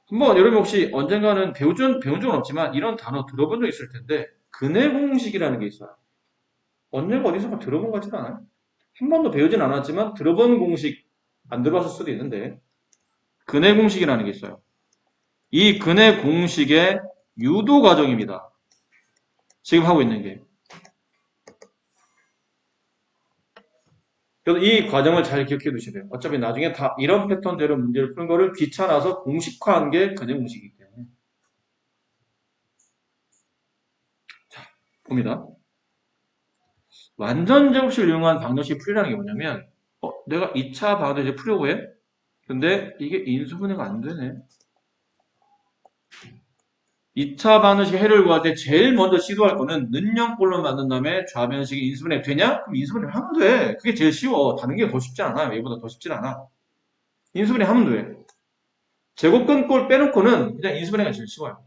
한번 여러분 혹시 언젠가는 배운 적은 없지만 이런 단어 들어본 적 있을 텐데 근해 공식이라는 게 있어요. 언젠가 어디서 들어본 것 같지도 않아요? 한 번도 배우진 않았지만 들어본 공식 안 들어봤을 수도 있는데 근해 공식이라는 게 있어요. 이 근해 공식의 유도 과정입니다. 지금 하고 있는 게. 그래서 이 과정을 잘 기억해 두셔야 돼요. 어차피 나중에 다 이런 패턴대로 문제를 푸는 거를 귀찮아서 공식화한 게 근해 공식이기 때문에. 자, 봅니다. 완전 제곱식을 이용한 방정식 풀이라는 게 뭐냐면 내가 2차 방정식 풀려고 해? 근데 이게 인수분해가 안 되네. 2차 방정식 해를 구할 때 제일 먼저 시도할 거는 는영꼴로 만든 다음에 좌변식이 인수분해 되냐? 그럼 인수분해 하면 돼. 그게 제일 쉬워. 다른 게 더 쉽지 않아. 얘보다 더 쉽지 않아. 인수분해 하면 돼. 제곱근 꼴 빼놓고는 그냥 인수분해가 제일 쉬워요.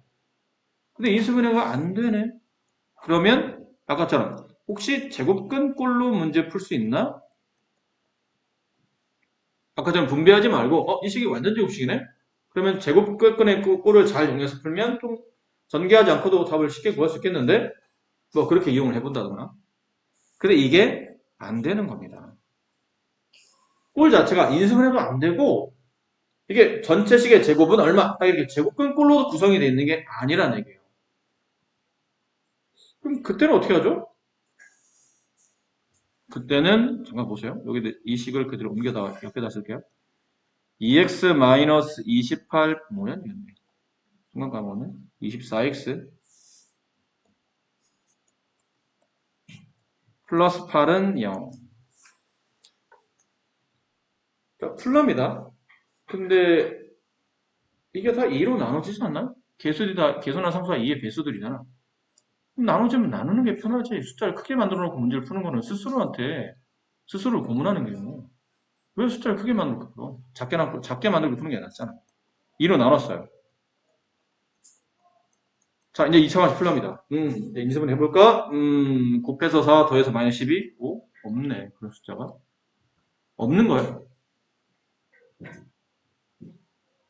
근데 인수분해가 안 되네. 그러면 아까처럼 혹시 제곱근 꼴로 문제 풀 수 있나? 아까처럼 분배하지 말고 이 식이 완전 제곱식이네? 그러면 제곱근의 꼴을 잘 이용해서 풀면 좀 전개하지 않고도 답을 쉽게 구할 수 있겠는데 뭐 그렇게 이용을 해본다거나. 근데 이게 안 되는 겁니다. 꼴 자체가 인수분해도 안 되고 이게 전체식의 제곱은 얼마? 이렇게 제곱근 꼴로도 구성이 되어 있는 게 아니라는 얘기예요. 그럼 그때는 어떻게 하죠? 그때는 잠깐 보세요. 여기 이 식을 그대로 옮겨다 옆에다 쓸게요. 2x-28 뭐야 이게? 순간 까먹었네. 24x 플러스 8은 0. 그러니까 풀랍니다. 근데 이게 다 2로 나눠지지 않나? 개수나 상수가 2의 배수들이잖아. 그럼 나눠지면 나누는 게 편하지. 숫자를 크게 만들어 놓고 문제를 푸는 거는 스스로를 고문하는 거예요. 왜 숫자를 크게 만들고 풀어? 작게 만들고 푸는 게 낫잖아. 2로 나눴어요. 자, 이제 2차 방식 풀랍니다. 이제 인수분 해볼까? 곱해서 4 더해서 마이너스 12? 오? 없네. 그런 숫자가. 없는 거예요.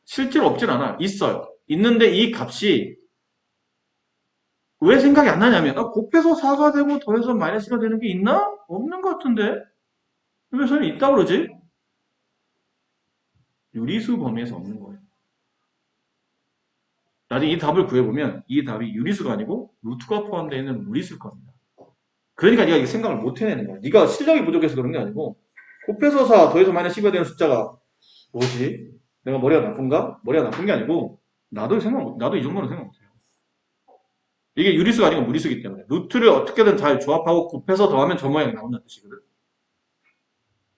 실제로 없진 않아. 있어요. 있는데 이 값이 왜 생각이 안 나냐면 곱해서 4가 되고 더해서 마이너스가 되는 게 있나? 없는 것 같은데? 왜 저는 있다 그러지? 유리수 범위에서 없는 거예요. 나중에 이 답을 구해보면 이 답이 유리수가 아니고 루트가 포함되어 있는 무리수일 겁니다. 그러니까 네가 이게 생각을 못 해내는 거야. 네가 실력이 부족해서 그런 게 아니고 곱해서 4 더해서 마이너스 12가 되는 숫자가 뭐지? 내가 머리가 나쁜가? 머리가 나쁜 게 아니고 나도 이 정도는 생각 못해요. 이게 유리수가 아니고 무리수이기 때문에 루트를 어떻게든 잘 조합하고 곱해서 더하면 저 모양이 나온다는 뜻이거든.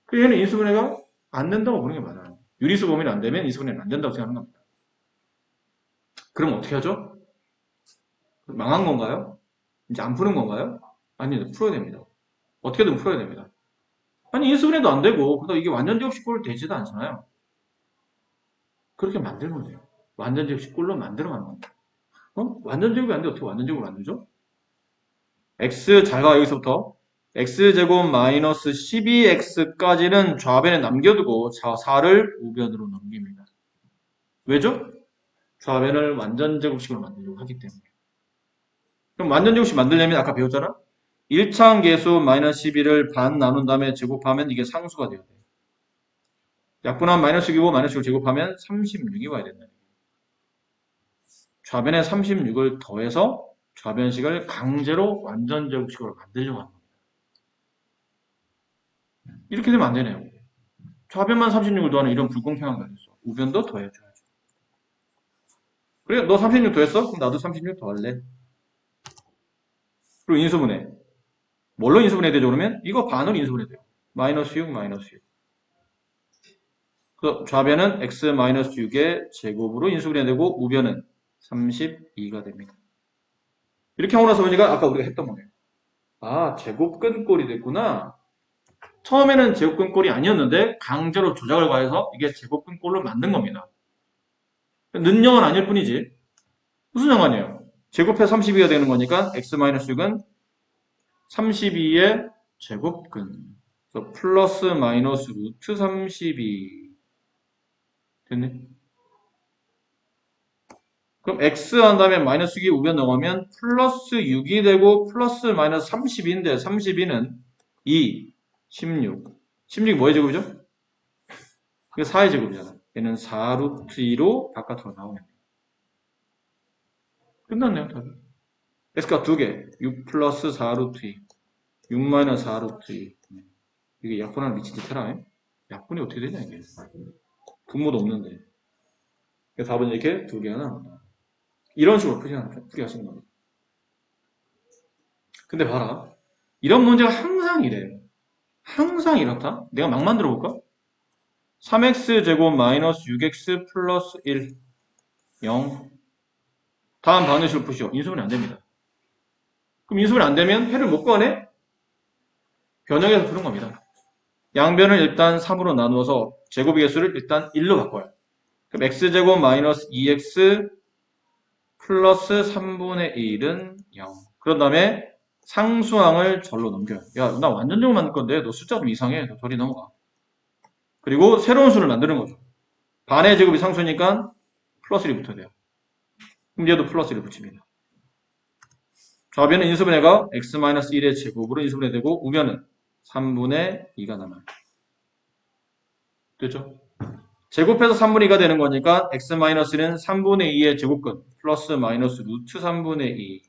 그 얘는 인수분해가 안 된다고 보는 게 맞아요. 유리수 범위는 안 되면 인수분해는 안 된다고 생각하는 겁니다. 그럼 어떻게 하죠? 망한 건가요? 이제 안 푸는 건가요? 아니, 풀어야 됩니다. 어떻게든 풀어야 됩니다. 아니, 인수분해도 안 되고, 그다음 이게 완전제곱식꼴 되지도 않잖아요. 그렇게 만들면 돼요. 완전제곱식꼴로 만들어가는 겁니다. 완전제곱이 안 돼. 어떻게 완전제곱을 만들죠? x 잘 가, 여기서부터. x제곱 마이너스 12x까지는 좌변에 남겨두고 4를 우변으로 넘깁니다. 왜죠? 좌변을 완전제곱식으로 만들려고 하기 때문에. 그럼 완전제곱식 만들려면 아까 배웠잖아? 1차항계수 마이너스 12를 반 나눈 다음에 제곱하면 이게 상수가 돼야 돼. 약분하면 마이너스 6이고 마이너스 6을 제곱하면 36이 와야 된다. 좌변에 36을 더해서 좌변식을 강제로 완전제곱식으로 만들려고 하는 겁니다. 이렇게 되면 안 되네요. 좌변만 36을 더하는 이런 불공평한 거 있어. 우변도 더해줘야죠. 그래, 너 36 더했어? 그럼 나도 36 더할래. 그리고 인수분해. 뭘로 인수분해 되죠, 그러면? 이거 반으로 인수분해 돼요. 마이너스 6, 마이너스 6. 그 좌변은 x 마이너스 6의 제곱으로 인수분해 되고 우변은 32가 됩니다. 이렇게 하고 나서 보니까 아까 우리가 했던 거네요. 아, 제곱근 꼴이 됐구나. 처음에는 제곱근 꼴이 아니었는데 강제로 조작을 가해서 이게 제곱근 꼴로 만든 겁니다. 는영은 아닐 뿐이지. 무슨 상관이에요? 제곱해 32가 되는 거니까 x-6은 32의 제곱근. 그래서 플러스 마이너스 루트 32. 됐네. 그럼 x 한 다음에 마이너스 6이 우변 넘어가면 플러스 6이 되고 플러스 마이너스 32인데 32는 2, 16. 16이 뭐의 제곱이죠? 그게 4의 제곱이잖아. 얘는 4루트 2로 바깥으로 나오네. 끝났네요, 답이. x가 2개. 6 플러스 4루트 2. 6 마이너스 4루트 2. 이게 약분하는 미친 짓 해라. 약분이 어떻게 되냐, 이게. 분모도 없는데. 그래서 답은 이렇게 2개가 나옵니다. 이런 식으로 풀이하시는 겁니다. 근데 봐라. 이런 문제가 항상 이래요. 항상 이렇다? 내가 막 만들어 볼까? 3x 제곱 마이너스 6x 플러스 1 0 다음 방정식을 푸시오. 인수분해 안 됩니다. 그럼 인수분해 안 되면 해를 못 구하네? 변형해서 푸는 겁니다. 양변을 일단 3으로 나누어서 제곱의 개수를 일단 1로 바꿔요. 그럼 x제곱 마이너스 2x 플러스 3분의 1은 0. 그런 다음에 상수항을 절로 넘겨요. 야, 나 완전제곱 만들 건데 너 숫자 좀 이상해. 너 저리 넘어가. 그리고 새로운 수를 만드는 거죠. 반의 제곱이 상수니까 플러스 1이 붙어야 돼요. 그럼 얘도 플러스 1을 붙입니다. 좌변은 인수분해가 x-1의 제곱으로 인수분해 되고 우변은 3분의 2가 남아요. 됐죠? 제곱해서 3분의 2가 되는 거니까 x-는 3분의 2의 제곱근 플러스 마이너스 루트 3분의 2.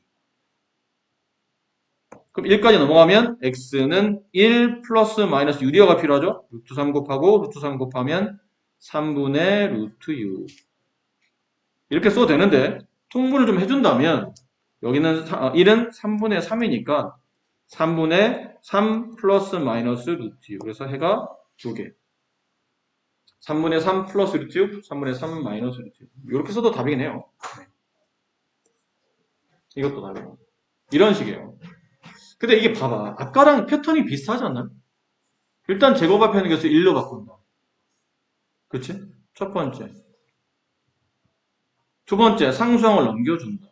그럼 1까지 넘어가면 x는 1 플러스 마이너스 유리어가 필요하죠? 루트 3 곱하고 루트 3 곱하면 3분의 루트 6. 이렇게 써도 되는데 통분을 좀 해준다면 여기는 1은 3분의 3이니까 3분의 3 플러스 마이너스 루트 6. 그래서 해가 2개. 3분의 3 플러스 루트 6, 3분의 3 마이너스 루트 6. 이렇게 써도 답이긴 해요. 네. 이것도 답이에요. 이런 식이에요. 근데 이게 봐봐. 아까랑 패턴이 비슷하지 않나요? 일단 제곱합하는 개수 1로 바꾼다. 그치? 첫 번째. 두 번째, 상수항을 넘겨준다.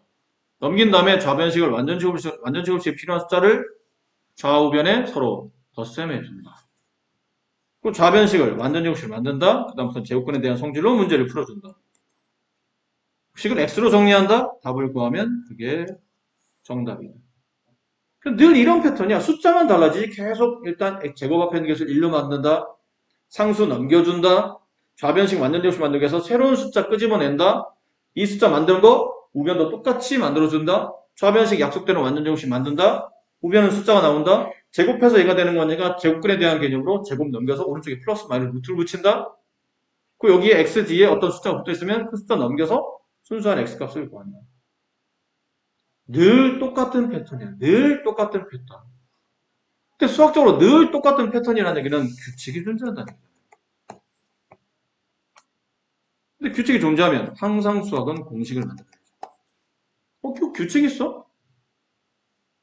넘긴 다음에 좌변식을 완전제곱식에 필요한 숫자를 좌우변에 서로 덧셈해준다. 그 좌변식을 완전제곱식을 만든다. 그 다음부터 제곱근에 대한 성질로 문제를 풀어준다. 식을 x로 정리한다. 답을 구하면 그게 정답이다. 늘 이런 패턴이야. 숫자만 달라지지 계속 일단 제곱합하는 개수를 1로 만든다. 상수 넘겨준다. 좌변식 완전제곱식 만들기 위해서 새로운 숫자 끄집어낸다. 이 숫자 만든 거 우변도 똑같이 만들어준다. 좌변식 약속대로 완전제곱식 만든다. 우변은 숫자가 나온다. 제곱해서 얘가 되는 거니까 제곱근에 대한 개념으로 제곱 넘겨서 오른쪽에 플러스 마이너스 루트를 붙인다. 그 여기에 x 뒤에 어떤 숫자가 붙어있으면 그 숫자 넘겨서 순수한 x 값을 구한다. 늘 똑같은 패턴이야. 늘 똑같은 패턴. 근데 수학적으로 늘 똑같은 패턴이라는 얘기는 규칙이 존재한다는 얘기야. 근데 규칙이 존재하면 항상 수학은 공식을 만들어야 돼. 규칙 있어?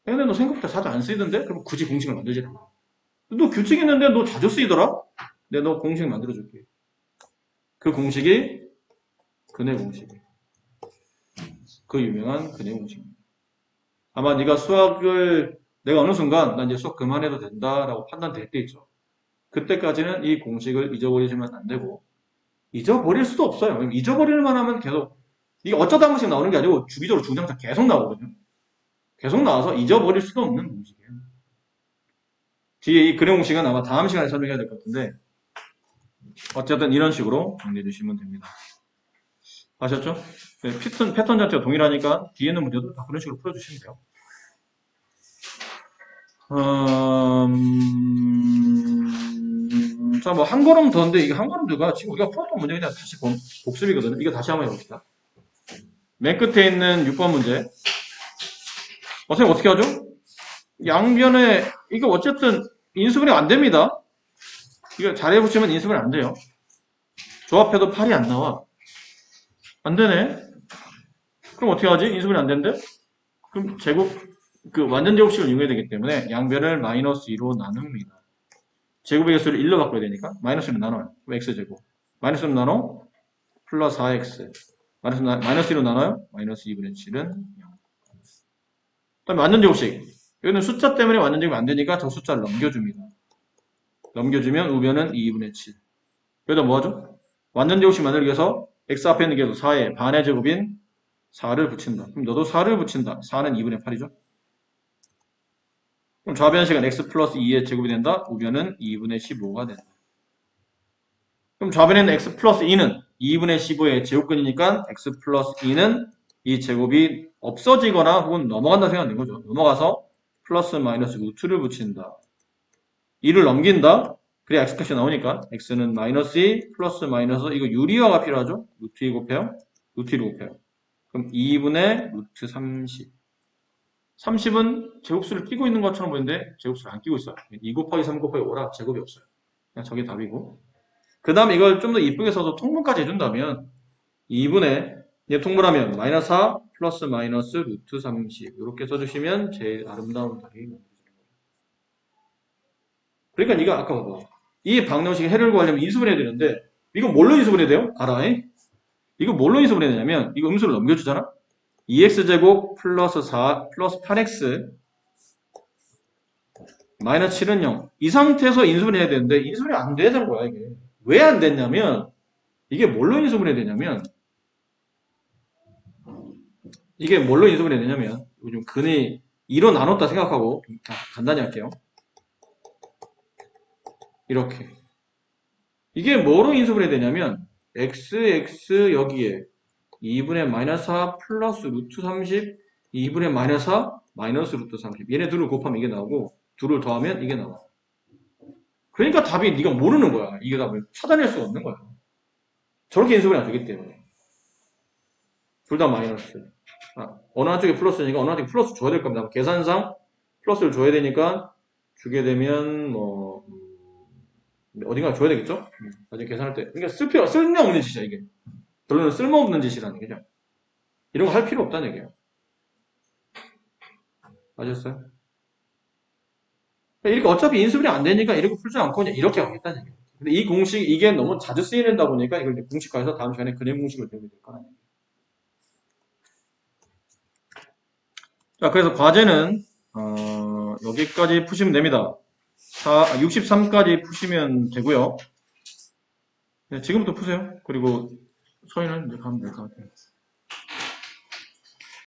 근데 너 생각보다 자주 안 쓰이던데? 그럼 굳이 공식을 만들지 마. 너 규칙 있는데 너 자주 쓰이더라? 내가 너 공식 만들어줄게. 그 공식이 근해 공식이야. 그 유명한 근해 공식입니다. 아마 네가 수학을 내가 어느 순간 난 이제 수학 그만해도 된다라고 판단될 때 있죠. 그때까지는 이 공식을 잊어버리시면 안 되고 잊어버릴 수도 없어요. 잊어버릴만 하면 계속 이게 어쩌다 한 번씩 나오는 게 아니고 주기적으로 중장차 계속 나오거든요. 계속 나와서 잊어버릴 수도 없는 공식이에요. 뒤에 이 근해 공식은 아마 다음 시간에 설명해야 될 것 같은데 어쨌든 이런 식으로 정리해 주시면 됩니다. 아셨죠? 네, 패턴 자체가 동일하니까 뒤에 있는 문제도 다 그런 식으로 풀어주시면 돼요. 자, 뭐, 한 걸음 더인데, 이게 한 걸음 더가 지금 우리가 풀었던 문제 그냥 다시 복습이거든요. 이거 다시 한번 해봅시다. 맨 끝에 있는 6번 문제. 선생님 어떻게 하죠? 양변에, 이거 어쨌든 인수분해 안 됩니다. 이거 잘 해보시면 인수분해 안 돼요. 조합해도 8이 안 나와. 안 되네. 그럼 어떻게 하지? 인수분해 안 되는데? 그럼 완전 제곱식을 이용해야 되기 때문에 양변을 마이너스 2로 나눕니다. 제곱의 개수를 1로 바꿔야 되니까 마이너스 1로 나눠요. x제곱. 마이너스 1로 나눠 플러스 4x. 마이너스 1로 나눠요. 마이너스 2분의 7은 0. 그다음에 완전 제곱식. 여기는 숫자 때문에 완전 제곱이 안 되니까 저 숫자를 넘겨줍니다. 넘겨주면 우변은 2분의 7. 여기다 뭐 하죠? 완전 제곱식 만들기 위해서 x 앞에 있는 개수 4의 반의 제곱인 4를 붙인다. 그럼 너도 4를 붙인다. 4는 2분의 8이죠. 그럼 좌변식은 x 플러스 2의 제곱이 된다. 우변은 2분의 15가 된다. 그럼 좌변에는 x 플러스 2는 2분의 15의 제곱근이니까 x 플러스 2는 이 제곱이 없어지거나 혹은 넘어간다 생각하는 거죠. 넘어가서 플러스 마이너스 루트를 붙인다. 2를 넘긴다. 그래 x값이 나오니까 x는 마이너스 2 플러스 마이너스 이거 유리화가 필요하죠. 루트 2 곱해요. 루트 1을 곱해요. 그럼 2분의 루트 30. 30은 제곱수를 끼고 있는 것처럼 보이는데 제곱수를 안 끼고 있어요. 2 곱하기 3 곱하기 5라 제곱이 없어요. 그냥 저게 답이고. 그 다음 이걸 좀 더 이쁘게 써서 통분까지 해준다면 2분의 얘 통분하면 마이너스 4 플러스 마이너스 루트 30 이렇게 써주시면 제일 아름다운 답이 만들어지는 거예요. 그러니까 네가 아까 봐봐. 이 방정식의 해를 구하려면 인수분해야 되는데 이거 뭘로 인수분해 돼요? 알아잉? 이거 뭘로 인수분해 되냐면 이거 음수를 넘겨주잖아? 2x제곱 플러스 4 플러스 8x 마이너스 7은 0. 이 상태에서 인수분해 해야 되는데 인수분해 안 되는 거야 이게. 왜 안 됐냐면 이게 뭘로 인수분해 되냐면 요즘 근이 2로 나눴다 생각하고 간단히 할게요. 이렇게 이게 뭐로 인수분해 되냐면 x 여기에 2분의 마이너스 4 플러스 루트 30 2분의 마이너스 4 마이너스 루트 30 얘네 둘을 곱하면 이게 나오고 둘을 더하면 이게 나와. 그러니까 답이 네가 모르는 거야. 이게 답을 찾아낼 수가 없는 거야. 저렇게 인수분해 안 되기 때문에 둘 다 마이너스. 어느 한쪽에 플러스니까 어느 한쪽에 플러스 줘야 될 겁니다. 계산상 플러스를 줘야 되니까 주게 되면 뭐 어딘가 줘야 되겠죠? 나중에 계산할 때. 그러니까 쓸데없는 짓이야 이게. 결론은 쓸모없는 짓이라는 얘기죠. 이런 거 할 필요 없다는 얘기예요. 아셨어요? 이렇게 어차피 인수분해 안 되니까 이렇게 풀지 않고 그냥 이렇게 하겠다는 얘기예요. 근데 이 공식 이게 너무 자주 쓰이는다 보니까 이걸 이제 공식화해서 다음 시간에 근해 공식을 배우게 될 거라는 얘기예요. 자, 그래서 과제는 여기까지 푸시면 됩니다. 63까지 푸시면 되고요. 네, 지금부터 푸세요. 그리고 서희는 이제 가면 될 것 같아요.